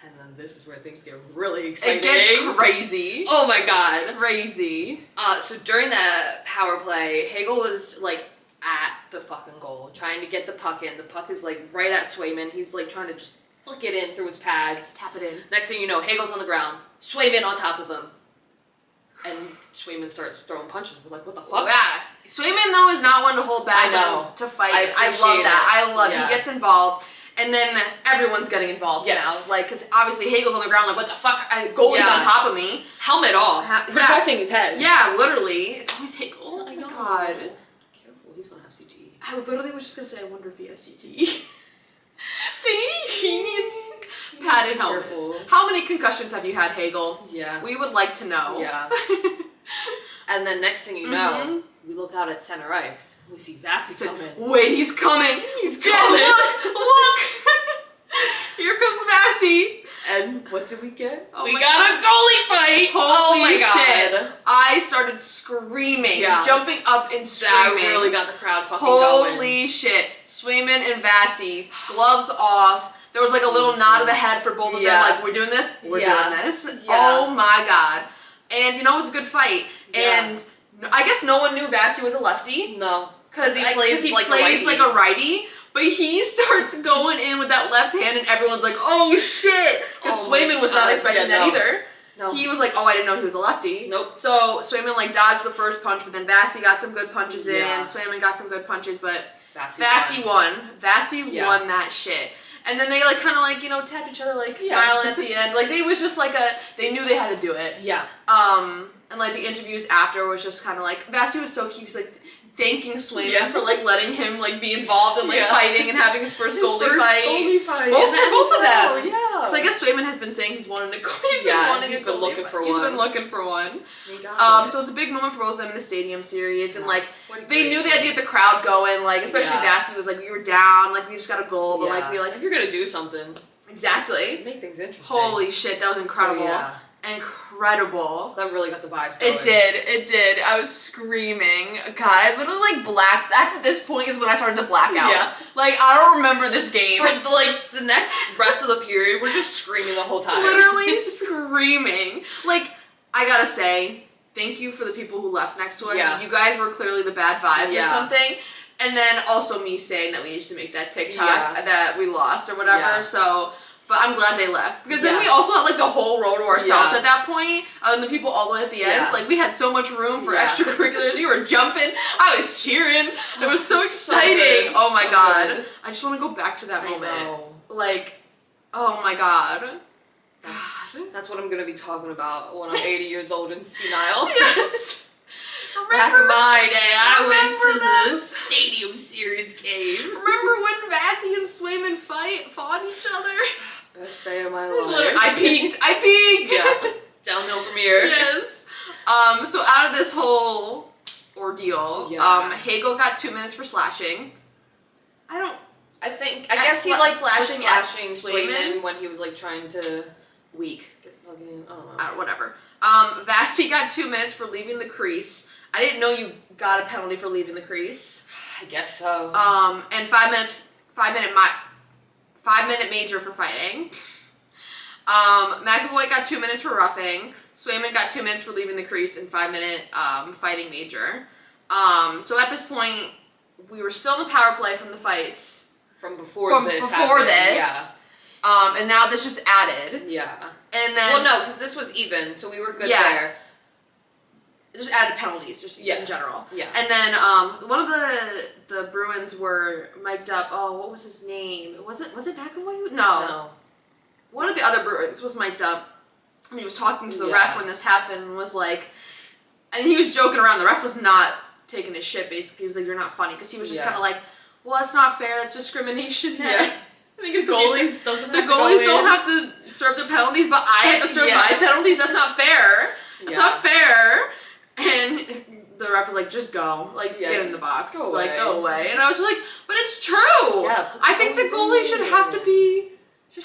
And then this is where things get really exciting. It gets crazy. Oh my god. Crazy. So during that power play, Hagel was like at the fucking goal, trying to get the puck in. The puck is like right at Swayman. He's like trying to just flick it in through his pads. Tap it in. Next thing you know, Hagel's on the ground, Swayman on top of him. And Swayman starts throwing punches. We're like, what the fuck? Yeah. Swayman, though, is not one to hold back I know. to fight. I I appreciate love that. it. I love Yeah. he gets involved. And then everyone's getting involved Yes. now. Like, because obviously Hagel's on the ground, like, what the fuck? Goalie's Yeah. on top of me. Helmet off. Yeah. Protecting his head. Yeah, literally. It's always Hagel. I know. God. Careful, he's gonna have CTE. I literally was just going to say, I wonder if he has CTE. he needs padded helmets. Careful. How many concussions have you had, Hagel? Yeah. We would like to know. Yeah. And then next thing you know, we look out at center ice. We see Vassy coming. Wait, he's coming. He's Yeah, coming. Look. Here comes Vassy. And what did we get? Oh we my got a goalie fight! Holy oh my shit. god. I started screaming, Yeah. jumping up and That screaming. really got the crowd fucking going. Holy shit. Swayman and Vassy, gloves off. There was like a little nod of the head for both of Yeah. them, like, we're doing this? We're Yeah. doing this. Yeah. Oh my god. And you know, it was a good fight. Yeah. And I guess no one knew Vassy was a lefty. No. Because he plays like a righty. like a righty. But he starts going in with that left hand, and everyone's like, oh shit! Because Oh my Swayman was not God. expecting Yeah, that no. either. No. He was like, oh, I didn't know he was a lefty. Nope. So Swayman like dodged the first punch, but then Vassy got some good punches Yeah. in. Swayman got some good punches, but Vassy won. Vassy Yeah. won that shit. And then they like kind of like, you know, tapped each other, like Yeah. smiling at the end. Like they was just like they knew they had to do it. Yeah. And like the interviews after was just kind of like, Vassy was so cute. He's like thanking Swayman Yeah. for like letting him like be involved in like Yeah. fighting and having his first goalie fight. Goalie fight. Both Yeah. for both of them. Yeah. Because I guess Swayman has been saying he's wanted a goalie. He's Yeah, been wanting he's a been goalie looking fight. for He's one. been looking for one. He got it. So it's a big moment for both of them in the stadium series, and like What a they great knew they had to get the place. crowd going. Like especially Yeah. Vassy was like, we were down, like we just got a goal, but like we were like if you're gonna do something, exactly. make things interesting. Holy shit, that was incredible. So, yeah. incredible. So that really got the vibes going. It did. I was screaming. God, I literally like blacked. After this point is when I started to black out. Yeah. Like, I don't remember this game. For the next rest of the period, we're just screaming the whole time. Literally screaming. Like, I gotta say, thank you for the people who left next to us. Yeah. You guys were clearly the bad vibes or Yeah. something. And then also me saying that we needed to make that TikTok Yeah. that we lost or whatever. Yeah. So, but I'm glad they left. Because then Yeah. we also had like the whole row to ourselves Yeah. at that point. And the people all the way at the end. Yeah. Like we had so much room for Yeah. extracurriculars. We were jumping. I was cheering. It was so So exciting. good. Oh my So God. good. I just want to go back to that I moment. know. Like, oh my God. That's what I'm gonna be talking about when I'm 80 years old and senile. Yes. Back in my day, I went remember to that? the Stadium Series game. Remember when Vassy and Swayman fought each other? Best day of my Literally, life. I peaked. Yeah. Downhill from here. Yes. So out of this whole ordeal, Yeah. Hagel got 2 minutes for slashing. I guess he like slashing slashing at Swayman when he was like trying to weak. get the fucking I don't know. Whatever. Vassy got 2 minutes for leaving the crease. I didn't know you got a penalty for leaving the crease. I guess so. And 5 minute major for fighting. McAvoy got 2 minutes for roughing. Swayman got 2 minutes for leaving the crease and 5 minute fighting major. So at this point, we were still in the power play from the fights. From before this. And now this just added. Yeah. And then Well, no, because this was even, so we were good Yeah. there. just added penalties, just Yeah. in general. Yeah. And then one of the Bruins were mic'd up. Oh, what was his name? Was it McAvoy? No. One of the other Bruins was mic'd up, and he was talking to the ref when this happened, and was like, and he was joking around. The ref was not taking his shit. Basically, he was like, "You're not funny," because he was just kind of like, "Well, that's not fair. That's discrimination." Yeah. I think it's Goalies doesn't. the have to goalies go don't in. have to serve the penalties, but I have to serve Yeah. my penalties. That's not fair. That's Yeah. not fair. And the ref was like, just go. Like, Yeah, get in the just box. go Like, away. go away. And I was just like, but it's true. Yeah, put the I think the goalies goalie in should there.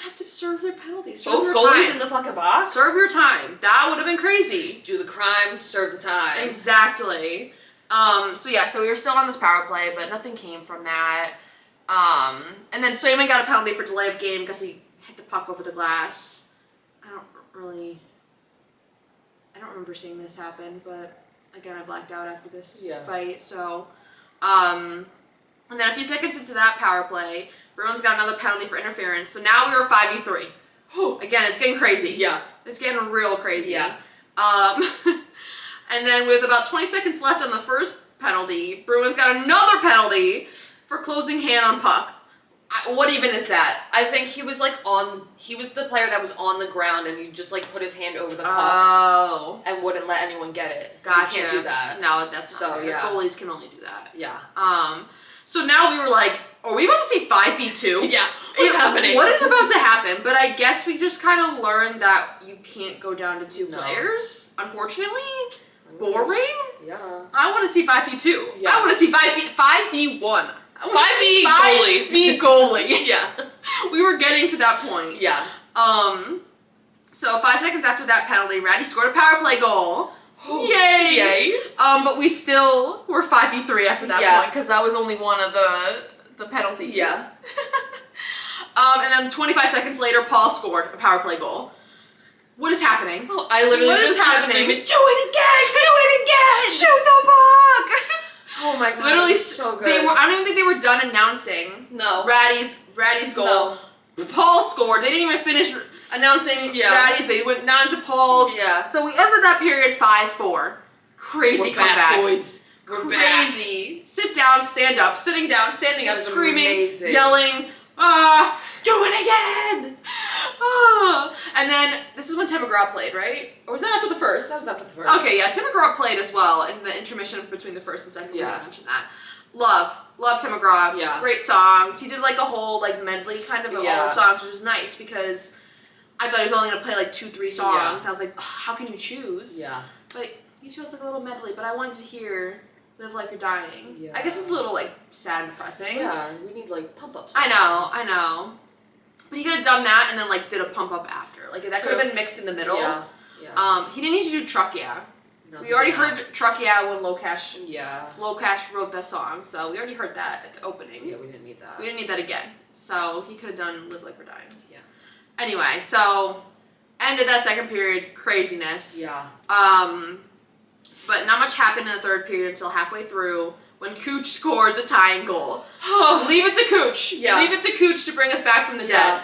have to serve their penalties. Serve Both your goalies time. in the fucking box. Serve your time. That would have been crazy. Do the crime, serve the time. Exactly. So we were still on this power play, but nothing came from that. And then Swayman got a penalty for delay of game because he hit the puck over the glass. I don't remember seeing this happen, but again, I blacked out after this fight. So, and then a few seconds into that power play, Bruins got another penalty for interference. So now we were 5v3. Again, it's getting crazy. Yeah. It's getting real crazy. Yeah. And then with about 20 seconds left on the first penalty, Bruins got another penalty for closing hand on puck. What even is that? I think he was he was the player that was on the ground and he just like put his hand over the puck Oh. and wouldn't let anyone get it. Gotcha. You can't do that. No, that's not So, fair. yeah. Goalies can only do that. Yeah. So now we were like, are we about to see 5v2? Yeah. What's happening? What is about to happen? But I guess we just kind of learned that you can't go down to two players, unfortunately. Boring? Yeah. I want to see 5v2. Yeah. I want to see 5v1. 5v goalie. 5v goalie. Yeah. We were getting to that point. Yeah. So 5 seconds after that penalty, Ratty scored a power play goal. Yay! Yay. But we still were 5v3 after that Yeah. point because that was only one of the penalties. Yeah. And then 25 seconds later, Paul scored a power play goal. What is happening? Oh, I literally What just is happening? Do it again! Do it again! Shoot the puck! Oh my god. Literally, that's so good. I don't even think they were done announcing No. Ratty's goal. No. Paul scored. They didn't even finish announcing Yeah. Ratty's. They went down to Paul's. Yeah. So we ended that period 5-4. Crazy We're comeback. back, boys. We're Crazy. Sit down, stand up. Sitting down, standing up, was screaming, amazing. yelling. Do it again! And then, this is when Tim McGraw played, right? Or was that after the first? That was after the first. Okay, yeah, Tim McGraw played as well in the intermission between the first and second. Yeah. We mentioned that. Love Tim McGraw. Yeah. Great songs. He did like a whole like medley kind of all Yeah. the songs, which was nice because I thought he was only gonna play like 2-3 songs. Yeah. I was like, how can you choose? Yeah. But he chose like a little medley. But I wanted to hear "Live Like You're Dying." Yeah. I guess it's a little like sad and depressing. Yeah, we need like pump ups. I know. But he could have done that and then like did a pump up after. Like that could have been mixed in the middle. Yeah. Yeah. He didn't need to do Truck Yeah. No, We already he did not. heard Truck Yeah when Lokesh. Yeah. Lokesh wrote that song, so we already heard that at the opening. Yeah, we didn't need that. We didn't need that again. So he could have done Live Like We're Dying. Yeah. Anyway, so ended that second period, craziness. Yeah. But not much happened in the third period until halfway through when Cooch scored the tying goal. Leave it to Cooch. Yeah. Leave it to Cooch to bring us back from the dead.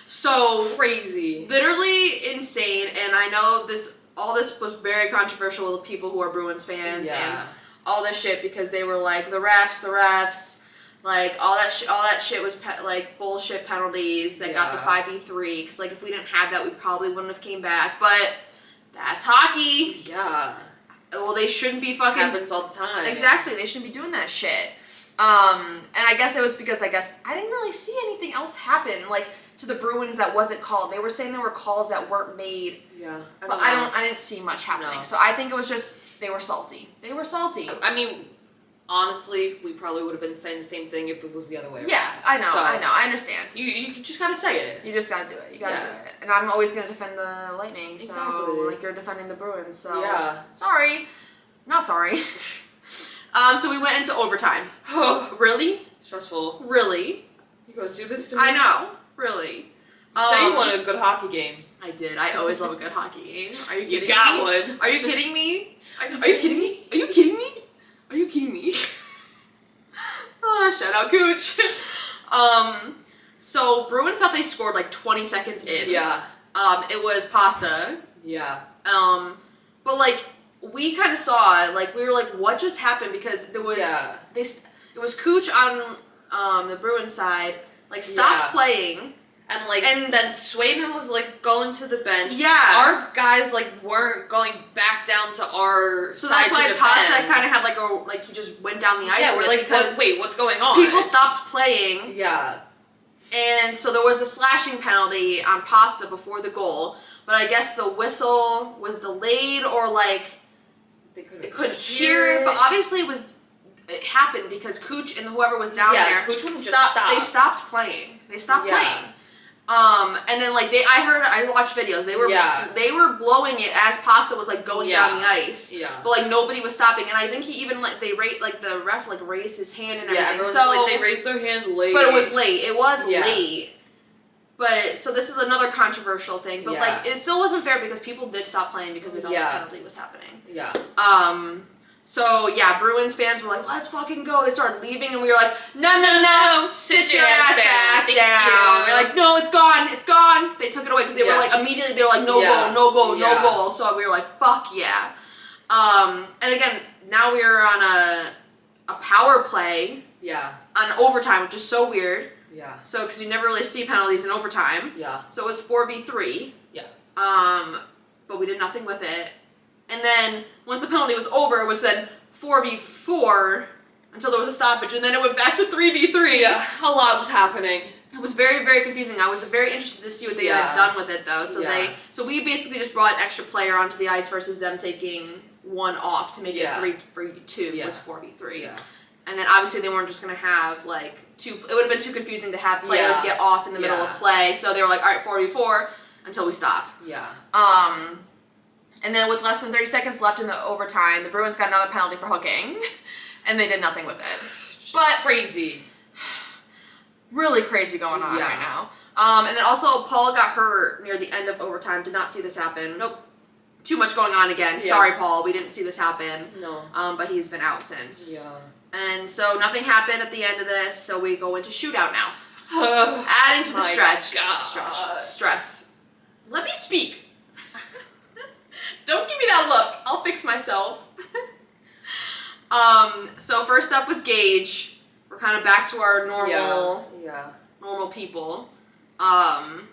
So Crazy. literally insane, and I know all this was very controversial with people who are Bruins fans Yeah. and all this shit because they were like the refs, like all that shit was like bullshit penalties that got the 5v3 because like if we didn't have that we probably wouldn't have came back, but that's hockey. Yeah. Well, they shouldn't be fucking Happens all the time. exactly. They shouldn't be doing that shit. And I guess it was because I didn't really see anything else happen like to the Bruins that wasn't called. They were saying there were calls that weren't made. Yeah. But I didn't see much happening. No. So I think it was just they were salty. They were salty. I mean, honestly, we probably would have been saying the same thing if it was the other way around. Yeah, I know, So, I understand. You just gotta say it. You just gotta do it. You gotta Yeah. do it. And I'm always gonna defend the Lightning. So Exactly. like you're defending the Bruins. So Yeah. sorry, not sorry. So we went into overtime. Oh, Really, stressful. really. You gonna do this to me? I know. Really. Say you want a good hockey game. I did. I always love a good hockey game. Are you kidding got me? one. Are you kidding me? Are you kidding me? Are you kidding me? Are you kidding me? Shout out Cooch. So Bruins thought they scored like 20 seconds in. Yeah. It was Pasta. Yeah. But like we kind of saw it. Like we were like, what just happened? Because there was Yeah. it was Cooch on the Bruins side. Like stopped Yeah. playing. And then Swayman was like going to the bench. Yeah. Our guys like weren't going back down to our So side that's why to Pasta defend. kind of had like he just went down the ice. Yeah, with we're it like, because wait, what's going on? people stopped playing, Yeah. and so there was a slashing penalty on Pasta before the goal. But I guess the whistle was delayed, or like They couldn't, they couldn't hear it. But obviously it happened because Cooch and whoever was down Yeah, there Cooch wouldn't just stop. They stopped playing. They stopped Yeah. playing. And then like I watched videos. They were blowing it as Pasta was like going down the ice. Yeah. But like nobody was stopping, and I think he even the ref like raised his hand and everything. everyone's So like they raised their hand late. but it was late. It was Yeah. late. But so this is another controversial thing. But Yeah. like it still wasn't fair because people did stop playing because they thought the penalty was happening. Yeah. So yeah, Bruins fans were like, "Let's fucking go!" They started leaving, and we were like, "No, sit your ass back Thank down." you. We're like, "No, it's gone, it's gone." They took it away because they were like immediately they were like, "No Yeah. goal, no goal, Yeah. no goal." So we were like, "Fuck yeah!" And again, now we are on a power play Yeah. on overtime, which is so weird. Yeah. So because you never really see penalties in overtime. Yeah. So it was 4v3. Yeah. But we did nothing with it. And then once the penalty was over, it was then 4v4 until there was a stoppage, and then it went back to 3v3. Yeah. A lot was happening. It was very, very confusing. I was very interested to see what they had done with it, though. So we basically just brought an extra player onto the ice versus them taking one off to make it 3v2 was 4v3. Yeah. And then obviously they weren't just gonna have like two. It would have been too confusing to have players get off in the middle of play. So they were like, all right, 4v4 until we stop. Yeah. And then with less than 30 seconds left in the overtime, the Bruins got another penalty for hooking, and they did nothing with it. But crazy. Really crazy going on right now. And then also Paul got hurt near the end of overtime. Did not see this happen. Nope. Too much going on again. Yeah. Sorry, Paul. We didn't see this happen. No. But he's been out since. Yeah. And so nothing happened at the end of this, so we go into shootout now. Adding to the My stretch. God. Stress. Let me speak. Don't give me that look. I'll fix myself. So first up was Gage. We're kind of back to our normal people. And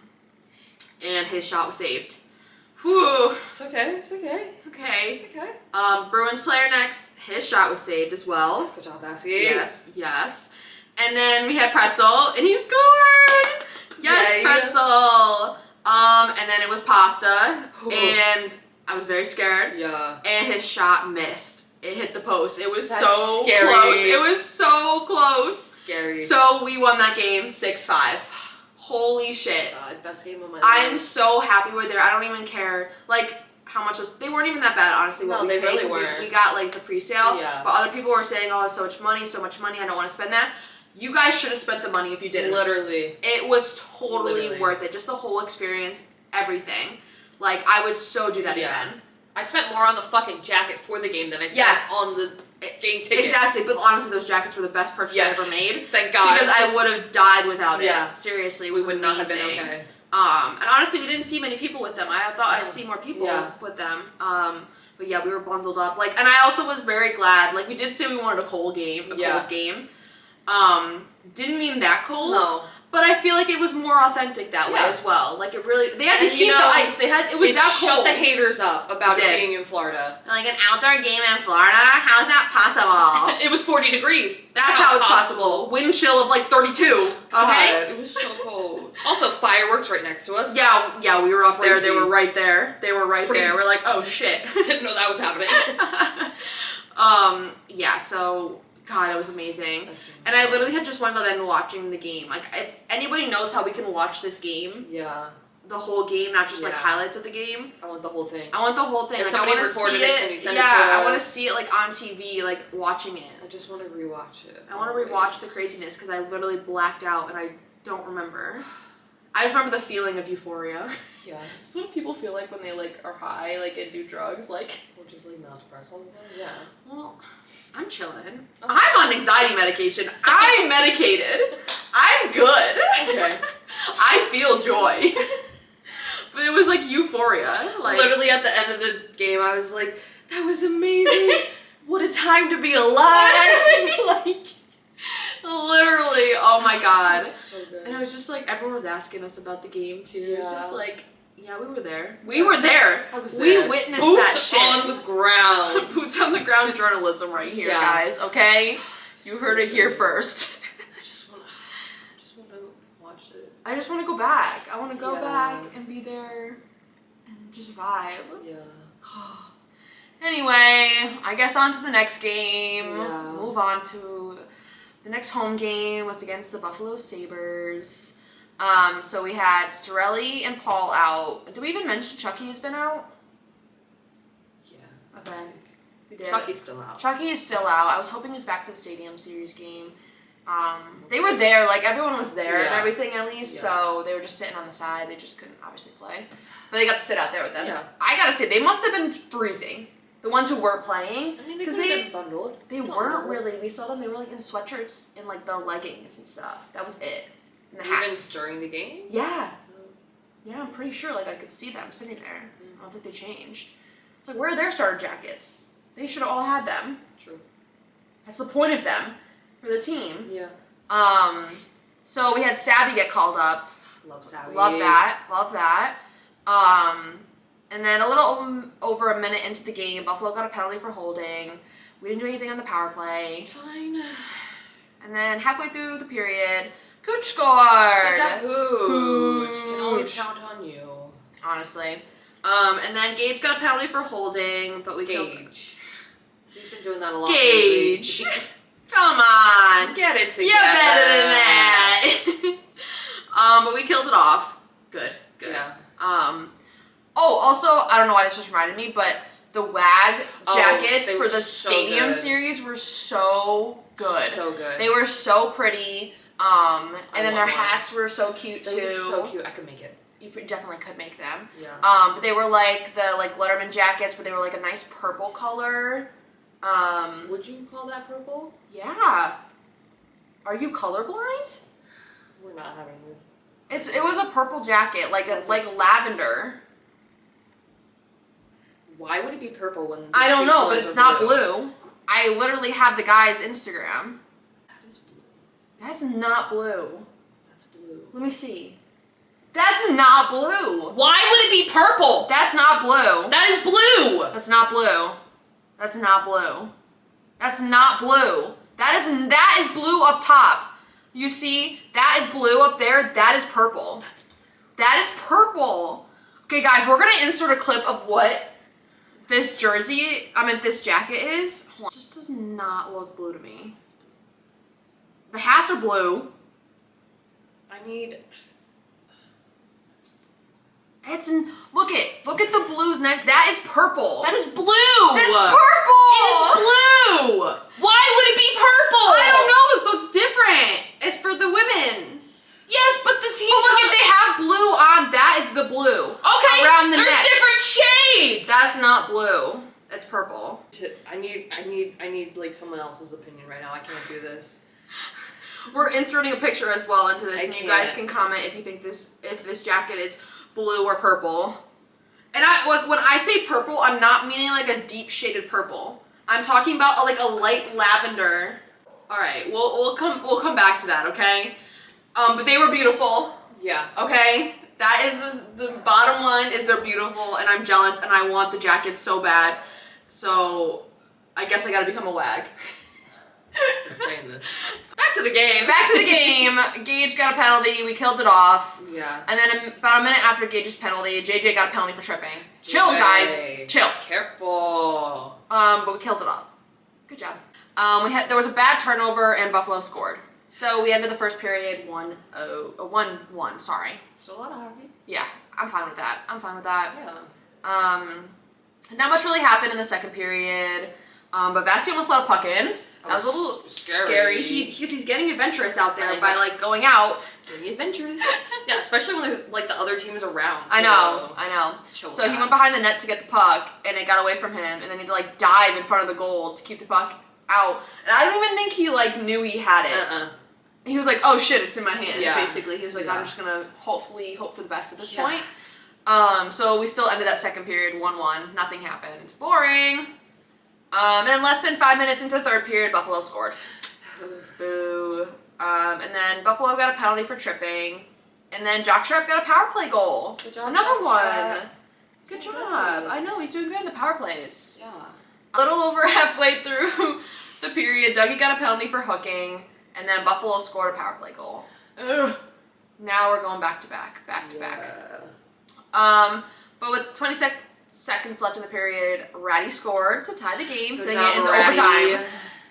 his shot was saved. Whew. It's okay. It's okay. Okay. It's okay. Bruins player next. His shot was saved as well. Good job, Bassie. Yes. And then we had Pretzel, and he scored! Yes, Yay. Pretzel! And then it was Pasta, Ooh. and I was very scared. Yeah. And his shot missed. It hit the post. It was That's so scary. close. It was so close. Scary. So we won that game 6-5. Holy shit. God, best game of my life. I'm so happy we're there. I don't even care, like, how much was... They weren't even that bad, honestly, what No, we they paid, really 'cause weren't. we got, like, the pre-sale. Yeah. But other people were saying, oh, it's so much money, I don't want to spend that. You guys should have spent the money if you didn't. Literally. It was totally Literally. worth it. Just the whole experience, everything. Like, I would so do that again. I spent more on the fucking jacket for the game than I spent on the game ticket. Exactly, but honestly, those jackets were the best purchase I ever made. Thank God. Because I would have died without Yeah. it. Seriously, it was would amazing. not have been okay. And honestly, we didn't see many people with them. I thought I'd see more people with them. But yeah, we were bundled up. Like, and I also was very glad. Like, we did say we wanted a cold game, cold game. Didn't mean that cold. No. But I feel like it was more authentic that way as well. Like, it really... They had to heat the ice. It was that cold. Shut the haters up about it being in Florida. Like, an outdoor game in Florida? How's that possible? It was 40 degrees. That's how it's possible. Wind chill of like 32. Okay? God, it was so cold. Also, fireworks right next to us. Yeah, we were up there. They Crazy. were right there. There. We're like, oh shit. Didn't know that was happening. Yeah, so... God, it was amazing. And I literally had just wanted to end watching the game. Like, if anybody knows how we can watch this game, the whole game, not just like highlights of the game. I want the whole thing. I want the whole thing. If like, somebody I want to see recorded it, can you send it to I want to us? see it like on TV, like watching it. I just want to rewatch it. I want to rewatch the craziness because I literally blacked out and I don't remember. I just remember the feeling of euphoria. Yeah. This is what people feel like when they like are high, like and do drugs, like. Or just like not depressed all the time. Yeah. Well, I'm chilling. I'm on anxiety medication. I'm medicated. I'm good. Okay. I feel joy. But it was like euphoria. Like literally at the end of the game, I was like, "That was amazing! What a time to be alive!" Like. Literally, oh my god. So good. And it was just like, everyone was asking us about the game too. It was just Yeah. like, yeah, we were there. We were there. I was We there. witnessed Boots that shit. on the ground. Boots on the ground journalism right here, Yeah. guys, okay? You heard it here first. I just want to watch it. I just want to go back. I want to go Yeah. back and be there and just vibe. Yeah. Anyway, I guess on to the next game. Yeah. Move on to the next home game was against the Buffalo Sabres. So we had Sorelli and Paul out. Did we even mention Chucky has been out? Yeah. Okay. We did. Chucky's still out. Chucky is still out. I was hoping he's back for the Stadium Series game. They were there, like everyone was there and everything at least, so they were just sitting on the side. They just couldn't obviously play. But they got to sit out there with them. Yeah. I gotta say, they must have been freezing. The ones who weren't playing. I mean, they Because could have been bundled. they weren't really. We saw them, they were like in sweatshirts and like their leggings and stuff. That was it. And the Even hats. during the game? Yeah. Yeah, I'm pretty sure like I could see them sitting there. I don't think they changed. It's like, where are their starter jackets? They should have all had them. True. That's the point of them for the team. Yeah. So we had Sabby get called up. Love Sally. Love that. And then a little over a minute into the game, Buffalo got a penalty for holding. We didn't do anything on the power play. It's fine. And then halfway through the period, Cooch scored. Good job, Cooch. Can always Cooch. count on you. Honestly. And then Gage got a penalty for holding, but we killed Gage. He's been doing that a lot. Gage. lately. Come on. Get it together. You're better than that. But we killed it off. Good. Yeah. Oh, also, I don't know why this just reminded me, but the WAG jackets they for were the so Stadium good. Series were so good. So good. They were so pretty. And then their love hats were so cute They too. were so cute. I could make it. You definitely could make them. Yeah. But they were like the Letterman jackets, but they were like a nice purple color. Would you call that purple? Yeah. Are you colorblind? We're not having this. It was a purple jacket, like lavender. Why would it be purple when? I don't know, but colors it's are not blue. I literally have the guy's Instagram. That is blue. That's not blue. That's blue. Let me see. That's not blue. Why would it be purple? That's not blue. That is blue. That's not blue. That's not blue. That's not blue. That is blue up top. You see? That is blue up there. That is purple. That's blue. That is purple. Okay, guys, we're gonna insert a clip of what this this jacket is. Hold on. It just does not look blue to me. The hats are blue. I need. Look at the blues next. That is purple. That is blue. It's purple. It is blue. Why would it be purple? I don't know. So it's different. It's for the women's. Yes, but the team. But look, if they have blue on, that is the blue. Okay, around the there's neck. different shades. That's not blue. It's purple. I need like someone else's opinion right now. I can't do this. We're inserting a picture as well into this, I and you guys can't. can comment if you think if this jacket is blue or purple. And when I say purple, I'm not meaning like a deep shaded purple. I'm talking about like a light lavender. All right, we'll come back to that, okay? But they were beautiful. Yeah. Okay, that is the bottom line is they're beautiful, and I'm jealous, and I want the jacket so bad. So I guess I gotta become a wag. I'm saying this. Back to the game. Gage got a penalty. We killed it off. Yeah. And then about a minute after Gage's penalty, JJ got a penalty for tripping. Chill, guys. Chill. Careful. But we killed it off. Good job. There was a bad turnover and Buffalo scored. So we ended the first period 1-1. Sorry. Still a lot of hockey. Yeah, I'm fine with that. Yeah. Not much really happened in the second period. But Vasi almost let a puck in. That was a little scary. He's getting adventurous out there by like going out. Getting adventurous. Yeah, especially when there's like the other teams around. I know. So he went behind the net to get the puck, and it got away from him, and then he had to like dive in front of the goal to keep the puck out. And I don't even think he like knew he had it. He was like, "Oh shit, it's in my hand." Yeah. Basically, he was like, "I'm just gonna hopefully hope for the best at this Yeah. point." So we still ended that second period 1-1. Nothing happened. Boring. And less than 5 minutes into the third period, Buffalo scored. Boo. And then Buffalo got a penalty for tripping. And then Jock Sharp got a power play goal. Good job, Another Jock one. Sharp. Good So job. good. I know, he's doing good in the power plays. Yeah. A little over halfway through the period, Dougie got a penalty for hooking. And then Buffalo scored a power play goal. Ugh. Now we're going back to back. Back to back. But with 20 seconds left in the period, Ratty scored to tie the game, Good sending job, it into Ratty. overtime.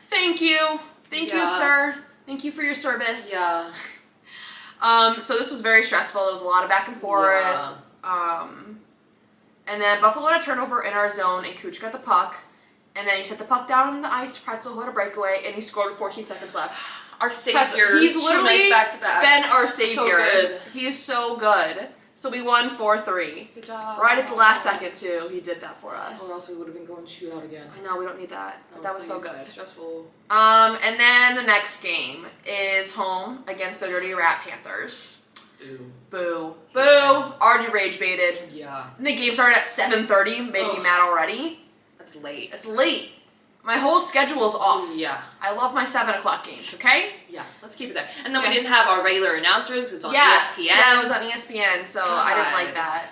Thank you. Thank you, Yeah. sir. Thank you for your service. Yeah. So this was very stressful. There was a lot of back and forth. Yeah. And then Buffalo had a turnover in our zone, and Cooch got the puck. And then he set the puck down on the ice to Pretzel, who had a breakaway, and he scored with 14 seconds left. Our savior. He's literally back to back. been our savior. So good. He is so good. So we won 4-3. Good job. Right at the last second, too. He did that for us. Or else we would have been going shootout again. I know, we don't need that. But that was so good. Stressful. And then the next game is home against the Dirty Rat Panthers. Ew. Boo. Boo. Already rage baited. Yeah. And the game started at 7:30, made me Ugh. mad already. That's late. It's late. My whole schedule is off. Yeah. I love my 7 o'clock games, okay? Yeah. Let's keep it there. And then Yeah. we didn't have our regular announcers. It's on Yeah. ESPN. Yeah, it was on ESPN, so I didn't God. like that.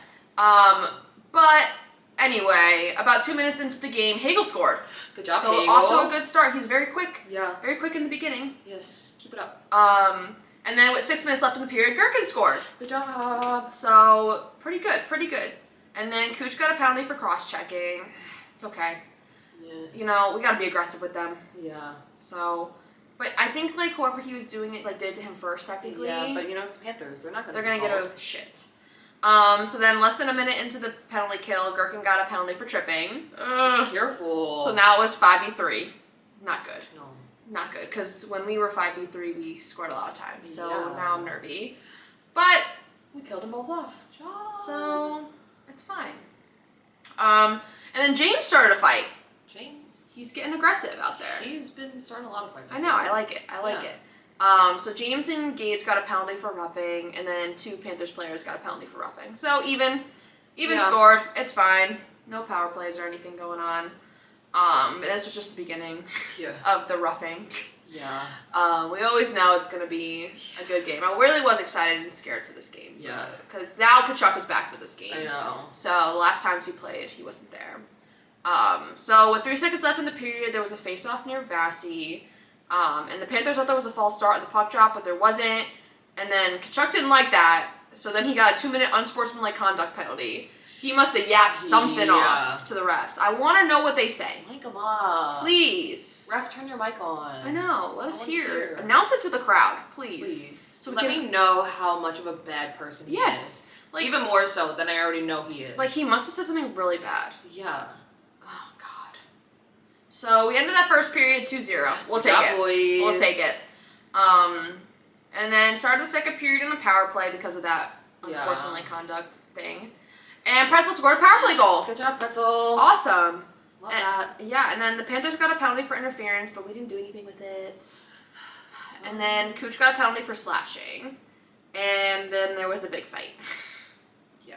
But anyway, about 2 minutes into the game, Hagel scored. Good job, So Hagel. off to a good start. He's very quick. Yeah. Very quick in the beginning. Yes. Keep it up. And then with 6 minutes left in the period, Gherkin scored. Good job. So pretty good. And then Cooch got a penalty for cross-checking. It's okay. Yeah. You know, we gotta be aggressive with them. Yeah. So, but I think like whoever he was doing it like did it to him first technically. Yeah, but you know it's Panthers. They're They're gonna get away away with shit. So then less than a minute into the penalty kill, Gherkin got a penalty for tripping. Careful. So now it was 5v3. Not good. No. Not good, because when we were 5v3, we scored a lot of times. So Yeah. now I'm nervy. But we killed them both off. Job. So it's fine. And then James started a fight. James. He's getting aggressive out there. He's been starting a lot of fights. I know, I like it. Yeah. So James and Gage got a penalty for roughing, and then 2 Panthers players got a penalty for roughing. So even Yeah. scored. It's fine. No power plays or anything going on. But this was just the beginning Yeah. of the roughing. Yeah. We always know it's going to be a good game. I really was excited and scared for this game. Yeah. Because now Kachuk is back for this game. I know. So the last times he played, he wasn't there. So with 3 seconds left in the period, there was a face-off near Vasi. And the Panthers thought there was a false start at the puck drop, but there wasn't. And then Kachuk didn't like that. So then he got a 2-minute unsportsmanlike conduct penalty. He must have yapped something off to the refs. I want to know what they say. Mic 'em up. Please. Ref, turn your mic on. I know. Let us wanna hear. hear. Announce it to the crowd, please. Please. So we Let can me know how much of a bad person he is. Yes. Like, even more so than I already know he is. like he must have said something really bad. Yeah. Oh God. So we ended that first period 2-0. We'll take it. Boys. We'll take it. And then started the second period on a power play because of that unsportsmanlike conduct thing. And Pretzel scored a power play goal. Good job, Pretzel. Awesome. Love that. Yeah, and then the Panthers got a penalty for interference, but we didn't do anything with it. And then Cooch got a penalty for slashing. And then there was a big fight. Yeah.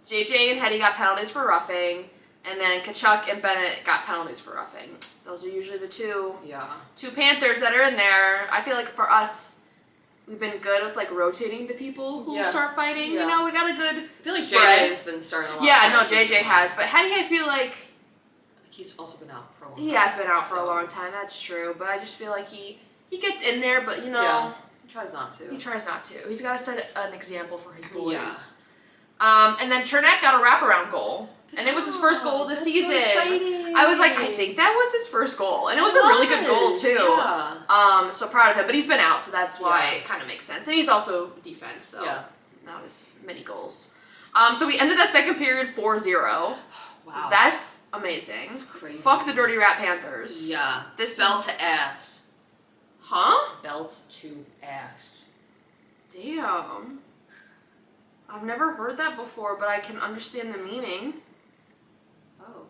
JJ and Hetty got penalties for roughing. And then Kachuk and Bennett got penalties for roughing. Those are usually the two Panthers that are in there. I feel like for us, we've been good with like rotating the people who start fighting. Yeah. You know, we got a good I feel like spread. JJ's been starting a lot. Yeah, no, JJ has. But Hetty, I feel like he's also been out for a long time. he has been out for a long time. That's true. But I just feel like he gets in there, but you know, he tries not to. He tries not to. He's got to set an example for his boys. Yeah. And then Chernak got a wraparound goal. And it was his first goal of the season. So exciting. I was like, I think that was his first goal. And it was a really good goal, too. Yeah. So proud of him. But he's been out, so that's why it kind of makes sense. And he's also defense, so not as many goals. So we ended that second period 4-0. Wow. That's amazing. That's crazy. Fuck the Dirty Rat Panthers. Yeah. This Belt to ass. Huh? Belt to ass. Damn. I've never heard that before, but I can understand the meaning. Oh.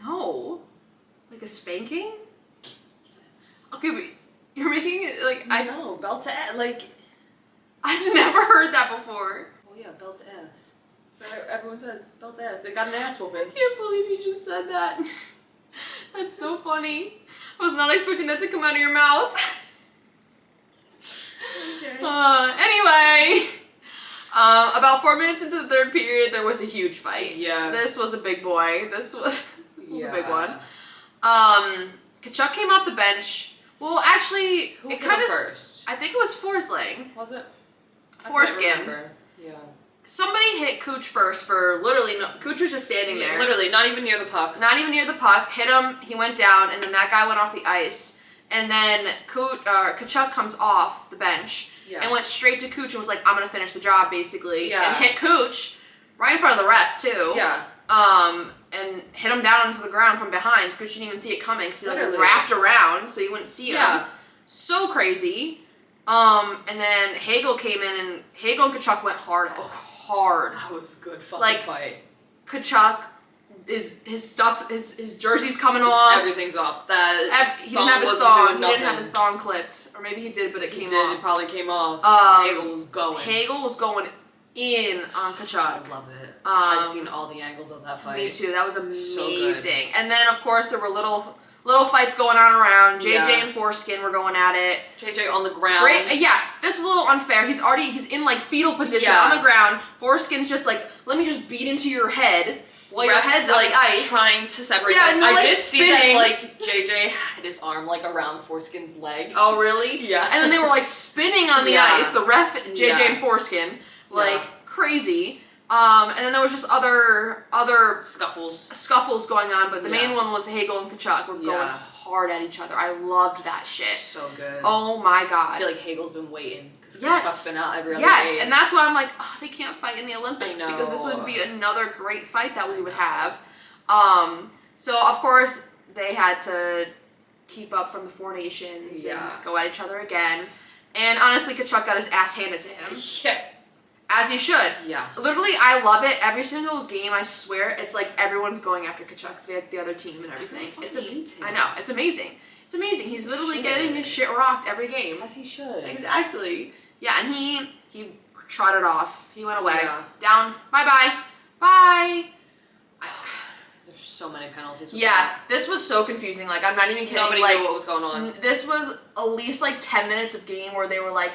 No. Like a spanking? Yes. Okay, but you're making it like I know. Belt to ass. Like. I've never heard that before. Oh yeah, belt to ass. So everyone says belt to ass. They got an ass whooping. I can't believe you just said that. That's so funny. I was not expecting that to come out of your mouth. Okay. Anyway, about 4 minutes into the third period, there was a huge fight. Yeah. This was a big boy. This was a big one. Kachuk came off the bench. Well, actually, Who it hit kind him of. first? I think it was Forsling. Was it? Foreskin. Yeah. Somebody hit Cooch first for literally no. Cooch was just standing there. Literally, not even near the puck. Not even near the puck. Hit him. He went down, and then that guy went off the ice. And then Kachuk comes off the bench and went straight to Cooch and was like, "I'm gonna finish the job," basically. Yeah. And hit Cooch right in front of the ref too. Yeah. And hit him down onto the ground from behind. Cooch didn't even see it coming because he like Literally. wrapped around so you wouldn't see him. Yeah. So crazy. And then Hagel came in, and Hagel and Kachuk went hard. Hard. That was a good fucking Like, fight. Kachuk, his stuff, his jersey's coming off. Everything's off. He didn't have his wasn't thong. doing He didn't have nothing. his thong clipped, or maybe he did, but it came He did. off. It probably came off. Hagel was going. Hagel was going in on Kachuk. I love it. I've seen all the angles of that fight. Me too. That was So good. amazing. And then, of course, there were little fights going on around. JJ Yeah. and Foreskin were going at it. JJ on the ground. Great. Yeah, this was a little unfair. He's in like fetal position Yeah. on the ground. Foreskin's just like, let me just beat into your head while your Ref, head's on like the ice. trying to separate. Yeah, them. and they're, I like, did see that spinning. like JJ had his arm like around Foreskin's leg. Oh, really? Yeah. And then they were like spinning on the Yeah. ice. The ref, JJ Yeah. and Foreskin, like Yeah. crazy. And then there was just other scuffles going on, but the main one was Hagel and Kachuk were going hard at each other. I loved that shit. So good. Oh my god. I feel like Hagel's been waiting because Yes. Kachuk's been out every other Yes, game. and that's why I'm like, oh, they can't fight in the Olympics I know. because this would be another great fight that we would have. So of course they had to keep up from the Four Nations and go at each other again. And honestly, Kachuk got his ass handed to him. Yeah. As he should. Yeah. Literally, I love it. Every single game, I swear, it's like everyone's going after Kachuk, the other team and everything. I know. It's amazing. It's amazing. He's literally getting his shit rocked every game. As he should. Exactly. Yeah, and he trotted off. He went away. Yeah. Down. Bye-bye. Bye. There's so many penalties. Yeah, this was so confusing. Like, I'm not even kidding. Nobody like, knew what was going on. This was at least like 10 minutes of game where they were like,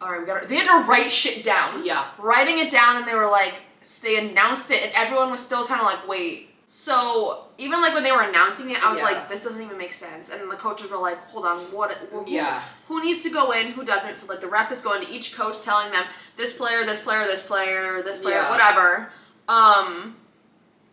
all right, they had to write shit down. Yeah. Writing it down, and they were like, they announced it, and everyone was still kind of like, wait. So, even like when they were announcing it, I was like, this doesn't even make sense. And the coaches were like, hold on, who needs to go in, who doesn't? So, like, the ref is going to each coach telling them, this player, this player, this player, this player, whatever.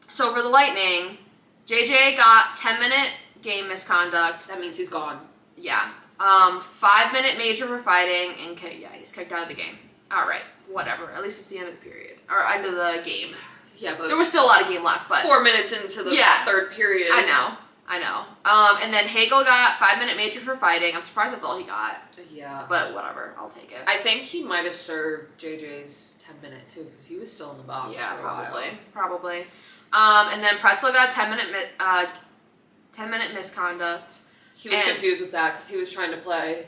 So, for the Lightning, JJ got 10-minute game misconduct. That means he's gone. Yeah. 5-minute major for fighting, and he's kicked out of the game. All right, whatever. At least it's the end of the period or end of the game. Yeah, but there was still a lot of game left, but 4 minutes into the third period. I know. And then Hagel got 5-minute major for fighting. I'm surprised that's all he got. Yeah. But whatever, I'll take it. I think he might have served JJ's 10-minute too, because he was still in the box. Yeah, for a while. probably. And then Pretzel got 10-minute misconduct. He was confused with that because he was trying to play.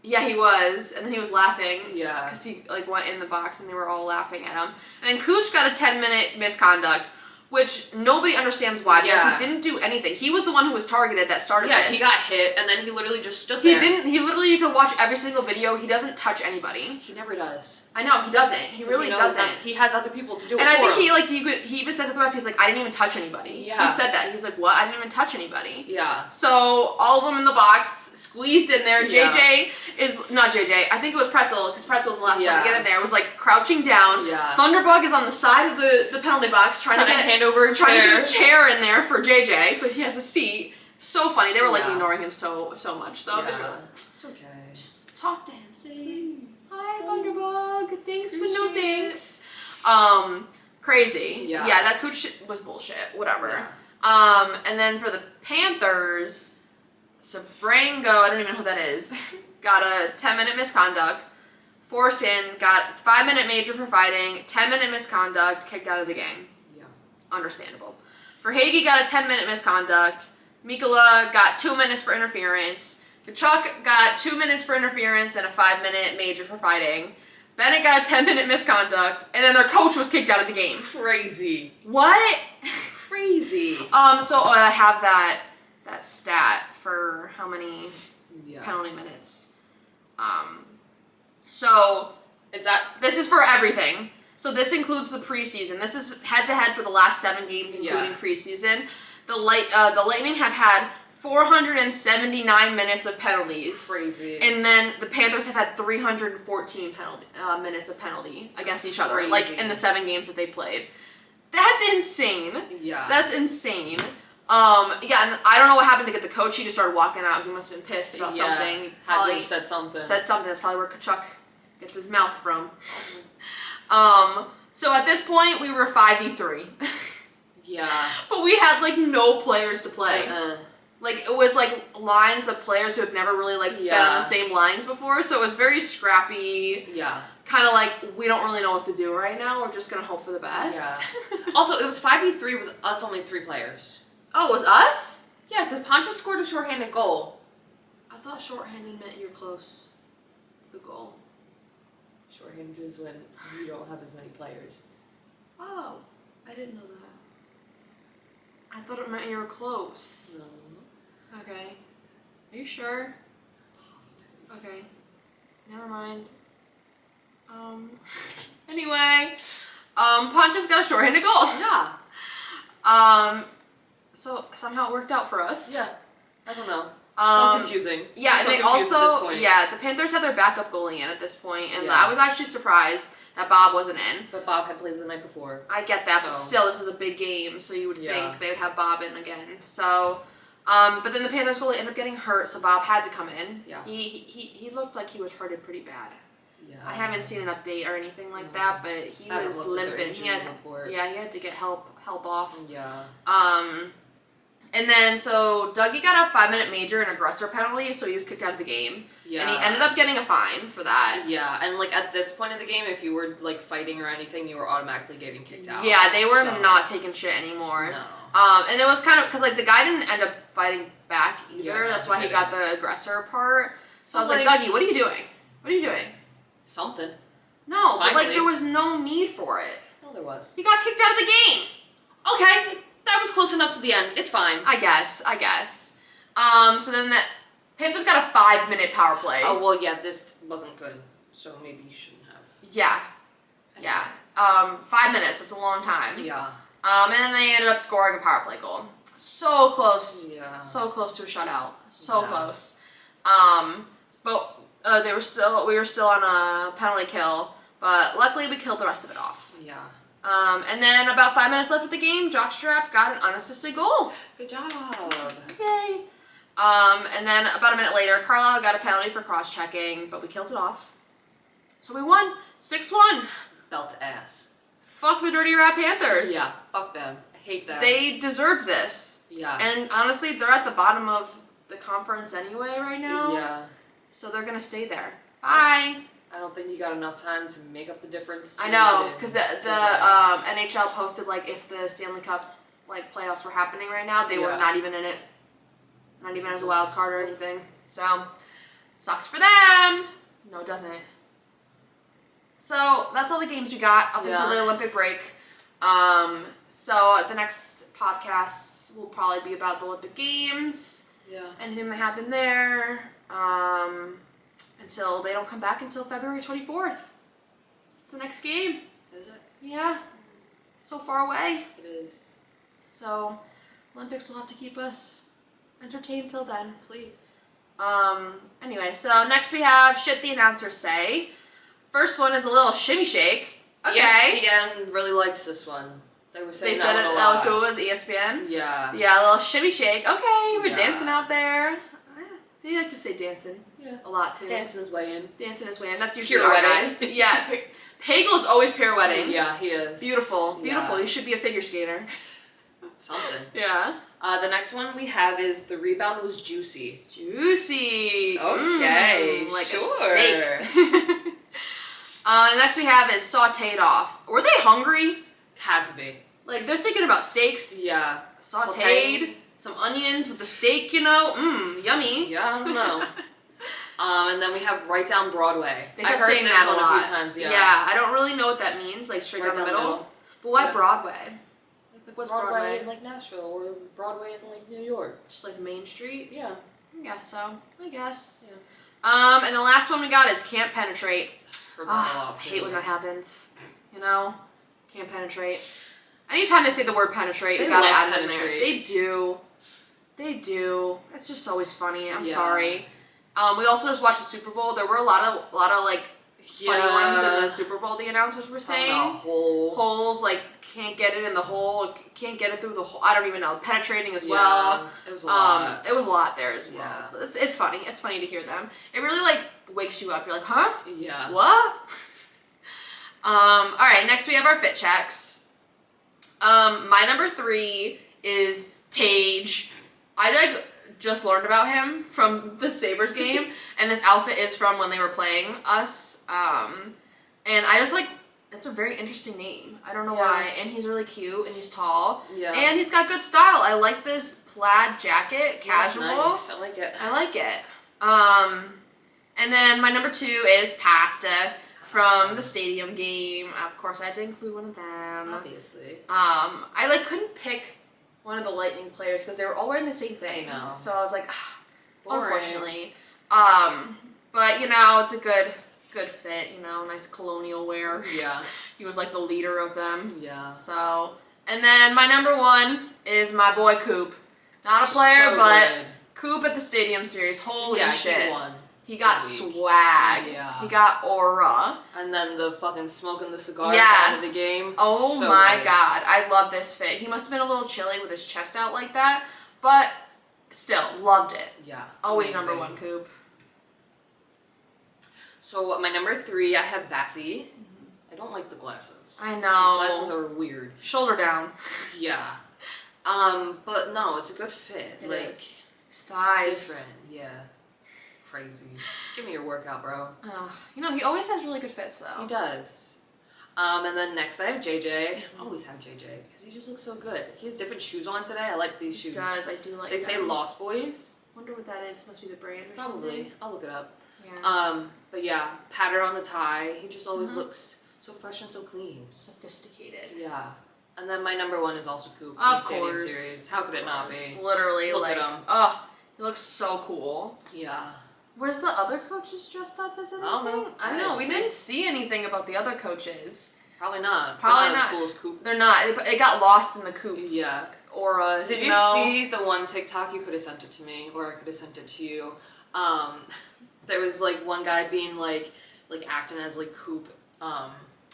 Yeah, he was, and then he was laughing. Yeah. Because he went in the box and they were all laughing at him. And then Cooch got a 10-minute misconduct, which nobody understands why, because he didn't do anything. He was the one who was targeted that started this. Yeah, he got hit, and then he literally just stood there. You can watch every single video, he doesn't touch anybody. He never does. I know, he doesn't. He really doesn't. He has other people to do it and I for think him. he even said to the ref, he's like, I didn't even touch anybody. Yeah. He said that. He was like, what? I didn't even touch anybody. Yeah. So, all of them in the box, squeezed in there. Yeah. Not JJ, I think it was Pretzel, because Pretzel was the last one to get in there, was like crouching down. Yeah. Thunderbug is on the side of the penalty box trying to hand over a chair. Trying to get a chair in there for JJ, so he has a seat. So funny. They were like ignoring him so much though. Yeah. They were like, it's okay. just talk to him. Say, hi Thunderbug. Thanks but no thanks. Crazy. Yeah, that Cooch was bullshit. Whatever. Yeah. And then for the Panthers, Sabrango, I don't even know who that is, got a 10-minute misconduct. Forsen got 5-minute major for fighting, 10-minute misconduct, kicked out of the game. Yeah. Understandable. For Hagee got a 10-minute misconduct. Mikula got 2 minutes for interference. Kachuk got 2 minutes for interference and a 5-minute major for fighting. Bennett got a 10-minute misconduct, and then their coach was kicked out of the game. Crazy. What? Crazy. So I have that stat for how many penalty minutes. So this is for everything. So this includes the preseason. This is head-to-head for the last 7 games, including preseason. The Lightning have had 479 minutes of penalties. Crazy. And then the Panthers have had 314 minutes of penalty against each other, like in the 7 games that they played. That's insane. Yeah. That's insane. And I don't know what happened to get the coach. He just started walking out. He must have been pissed about something. He had to have said something. That's probably where Kachuk gets his mouth from. So at this point, we were 5v3. Yeah. But we had, no players to play. It was, lines of players who had never really, been on the same lines before. So it was very scrappy. Yeah. Kind of we don't really know what to do right now. We're just going to hope for the best. Yeah. Also, it was 5v3 with us only 3 players. Oh, it was us? Yeah, because Poncho scored a shorthanded goal. I thought shorthanded meant you're close to the goal. Shorthanded is when you don't have as many players. Oh, I didn't know that. I thought it meant you were close. No. Okay. Are you sure? Positive. Okay. Never mind. Anyway, Poncho's got a shorthanded goal. Yeah. So somehow it worked out for us. Yeah. I don't know. So confusing. Yeah, and they also, the Panthers had their backup goalie in at this point, and I was actually surprised that Bob wasn't in. But Bob had played the night before. I get that, but still, this is a big game, so you would think they would have Bob in again. So, but then the Panthers goalie ended up getting hurt, so Bob had to come in. Yeah. He looked like he was hurted pretty bad. Yeah. I haven't seen an update or anything like that, but he was limping. He had to get help off. Yeah. And then, so Dougie got a 5-minute major and aggressor penalty, so he was kicked out of the game. Yeah. And he ended up getting a fine for that. Yeah, and at this point in the game, if you were fighting or anything, you were automatically getting kicked out. Yeah, they were not taking shit anymore. No. And it was kind of, because the guy didn't end up fighting back either. Yeah, that's why he got the aggressor part. So I was like, Dougie, what are you doing? What are you doing? Something. No, but there was no need for it. No, there was. He got kicked out of the game. Okay. That was close enough to the end. It's fine. I guess. So then the Panthers got a 5-minute power play. Oh, well, yeah, this wasn't good. So maybe you shouldn't have. Yeah. 5 minutes. That's a long time. Yeah. And then they ended up scoring a power play goal. So close. Yeah. So close to a shutout. So close. But we were still on a penalty kill. But luckily we killed the rest of it off. Yeah. And then about 5 minutes left of the game, Jock Strap got an unassisted goal. Good job. Yay. And then about a minute later, Carlisle got a penalty for cross-checking, but we killed it off. So we won 6-1. Belt ass. Fuck the Dirty Rat Panthers. Yeah, fuck them. I hate them. They deserve this. Yeah. And honestly, they're at the bottom of the conference anyway right now. Yeah. So they're gonna stay there. Bye. I don't think you got enough time to make up the difference. I know, because the NHL posted like if the Stanley Cup like playoffs were happening right now, they were not even in it. Not even as a wild card or anything. So, sucks for them. No, it doesn't. So, that's all the games we got up until the Olympic break. So, the next podcasts will probably be about the Olympic Games. Yeah. Anything that happened there. Until they don't come back until February 24th. It's the next game. Is it? Yeah. It's so far away. It is. So, Olympics will have to keep us entertained till then. Please. Anyway, so next we have Shit the Announcers Say. First one is a little shimmy shake. Okay. ESPN really likes this one. They were saying said it. Oh, so it was ESPN. Yeah. Yeah, a little shimmy shake. Okay, we're dancing out there. They like to say dancing. Yeah. A lot too. Dancing is way in. Dancing is way in. That's usually our guys. Yeah. Pagel's always pirouetting. Yeah, he is. Beautiful. Beautiful. Yeah. You should be a figure skater. Something. Yeah. The next one we have is the rebound was juicy. Juicy. Okay, like sure. a steak. Next we have is sauteed off. Were they hungry? Had to be. Like they're thinking about steaks. Yeah. Sauteed. Some onions with the steak, you know. Yummy. Yeah, I don't know. And then we have Right Down Broadway. They kept I've heard saying this that one a lot. few times. Yeah. Yeah, I don't really know what that means. Like straight down the middle. But why Broadway? Like what's Broadway? in like Nashville or Broadway in like New York. Just like Main Street. Yeah. I guess so. I guess. Yeah. And the last one we got is Can't Penetrate. I hate when that happens. You know? Can't penetrate. Anytime they say the word penetrate, you gotta add it in there. They do. They do. It's just always funny. I'm sorry. We also just watched the Super Bowl. There were a lot of like funny ones in the Super Bowl. The announcers were saying holes, like can't get it in the hole, can't get it through the hole. I don't even know. Penetrating as well. It was a lot. It was a lot there as well. Yeah. So it's funny. It's funny to hear them. It really like wakes you up. You're like, huh? Yeah. What? All right. Next we have our fit checks. My number 3 is Tage. I like just learned about him from the Sabres game, and this outfit is from when they were playing us. And I just like, it's a very interesting name. I don't know why. And he's really cute, and he's tall. Yeah. And he's got good style. I like this plaid jacket, casual. Nice. I like it. I like it. And then my number 2 is Pasta from the stadium game. Of course, I had to include one of them. Obviously. I like couldn't pick one of the Lightning players because they were all wearing the same thing. I know. So I was like, Boring. unfortunately. But you know, it's a good fit. You know, nice colonial wear. Yeah. He was like the leader of them. Yeah. So, and then my number 1 is my boy Coop. Not a player, So but good. Coop at the Stadium Series. Holy shit. He won. He got swag. Yeah. He got aura. And then the fucking smoking the cigar Yeah. at the end of the game. Oh so my good. god. I love this fit. He must have been a little chilly with his chest out like that, but still, loved it. Yeah. Always amazing. number 1, Coop. So my number 3, I have Vassy. I don't like the glasses. I His know. glasses are weird. Shoulder down. Yeah. But no, it's a good fit. It like, is. His thighs. different. Yeah. Crazy. Give me your workout, bro. You know, he always has really good fits, though. He does. And then next I have JJ. I always have JJ because he just looks so good. He has different shoes on today. I like these shoes. He does. I do like They say them. Lost Boys. Wonder what that is. Must be the brand or Probably. something. I'll look it up. Yeah. But yeah, pattern on the tie. He just always looks so fresh and so clean. Sophisticated. Yeah. And then my number 1 is also Coop. Of Stadium course. Series. How could it not be? Literally, Look like, at him. oh, he looks so cool. Yeah. Where's the other coaches dressed up as anything? I don't know. I know. We didn't see anything about the other coaches. Probably not. Probably They're not. as cool as Coop. They're not. It got lost in the Coop Yeah. aura. Did you know? see the one TikTok? You could have sent it to me, or I could have sent it to you. There was like one guy being like acting as like Coop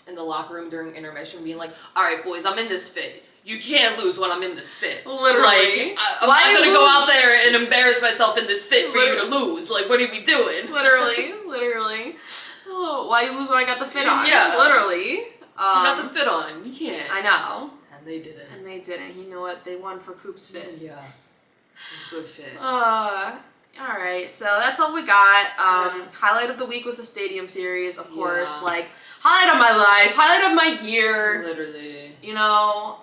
in the locker room during intermission, being like, "All right, boys, I'm in this fit. you can't lose when I'm in this fit. Literally. Like, I'm not gonna go out there and embarrass myself in this fit for you to lose. Like, what are we doing? Literally. Oh, why you lose when I got the fit on? Yeah. Literally. You got the fit on. You can't. I know. And they didn't. And they didn't. You know what? They won for Coop's fit. Yeah. It was a good fit. Alright, so that's all we got. Highlight of the week was the Stadium Series, of course. Yeah. Like, highlight of my life, highlight of my year. Literally. You know,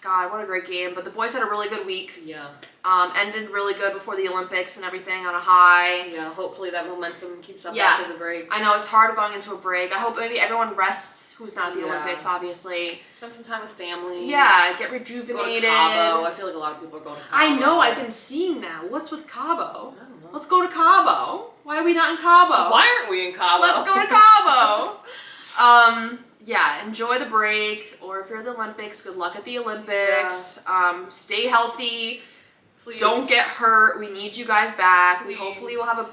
God, what a great game. But the boys had a really good week. Yeah. Ended really good before the Olympics and everything on a high. Yeah, hopefully that momentum keeps up Yeah. after the break. I know, it's hard going into a break. I hope maybe everyone rests who's not at the Yeah. Olympics, obviously. Spend some time with family. Yeah, get Go rejuvenated. to Cabo. I feel like a lot of people are going to Cabo. I know, I've been seeing that. What's with Cabo? I don't know. Let's go to Cabo. Why are we not in Cabo? Why aren't we in Cabo? Let's go to Cabo. Yeah, enjoy the break, or if you're at the Olympics, good luck at the Olympics. Stay healthy. Please. Don't get hurt. We need you guys back. We Please. hopefully will have a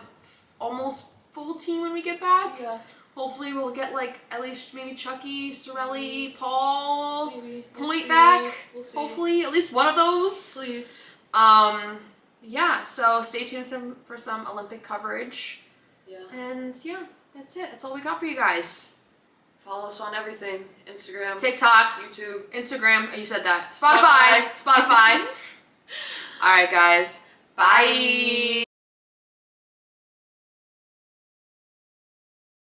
almost full team when we get back. Yeah. Hopefully we'll get like at least maybe Chucky, Sorelli, Paul, Maybe. Polite back. We'll see. Hopefully at least one of those. Please. Yeah, so stay tuned for some Olympic coverage. Yeah. And yeah, that's it. That's all we got for you guys. Follow us on everything. Instagram. TikTok, YouTube. Instagram, you said that. Spotify. All right, guys. Bye.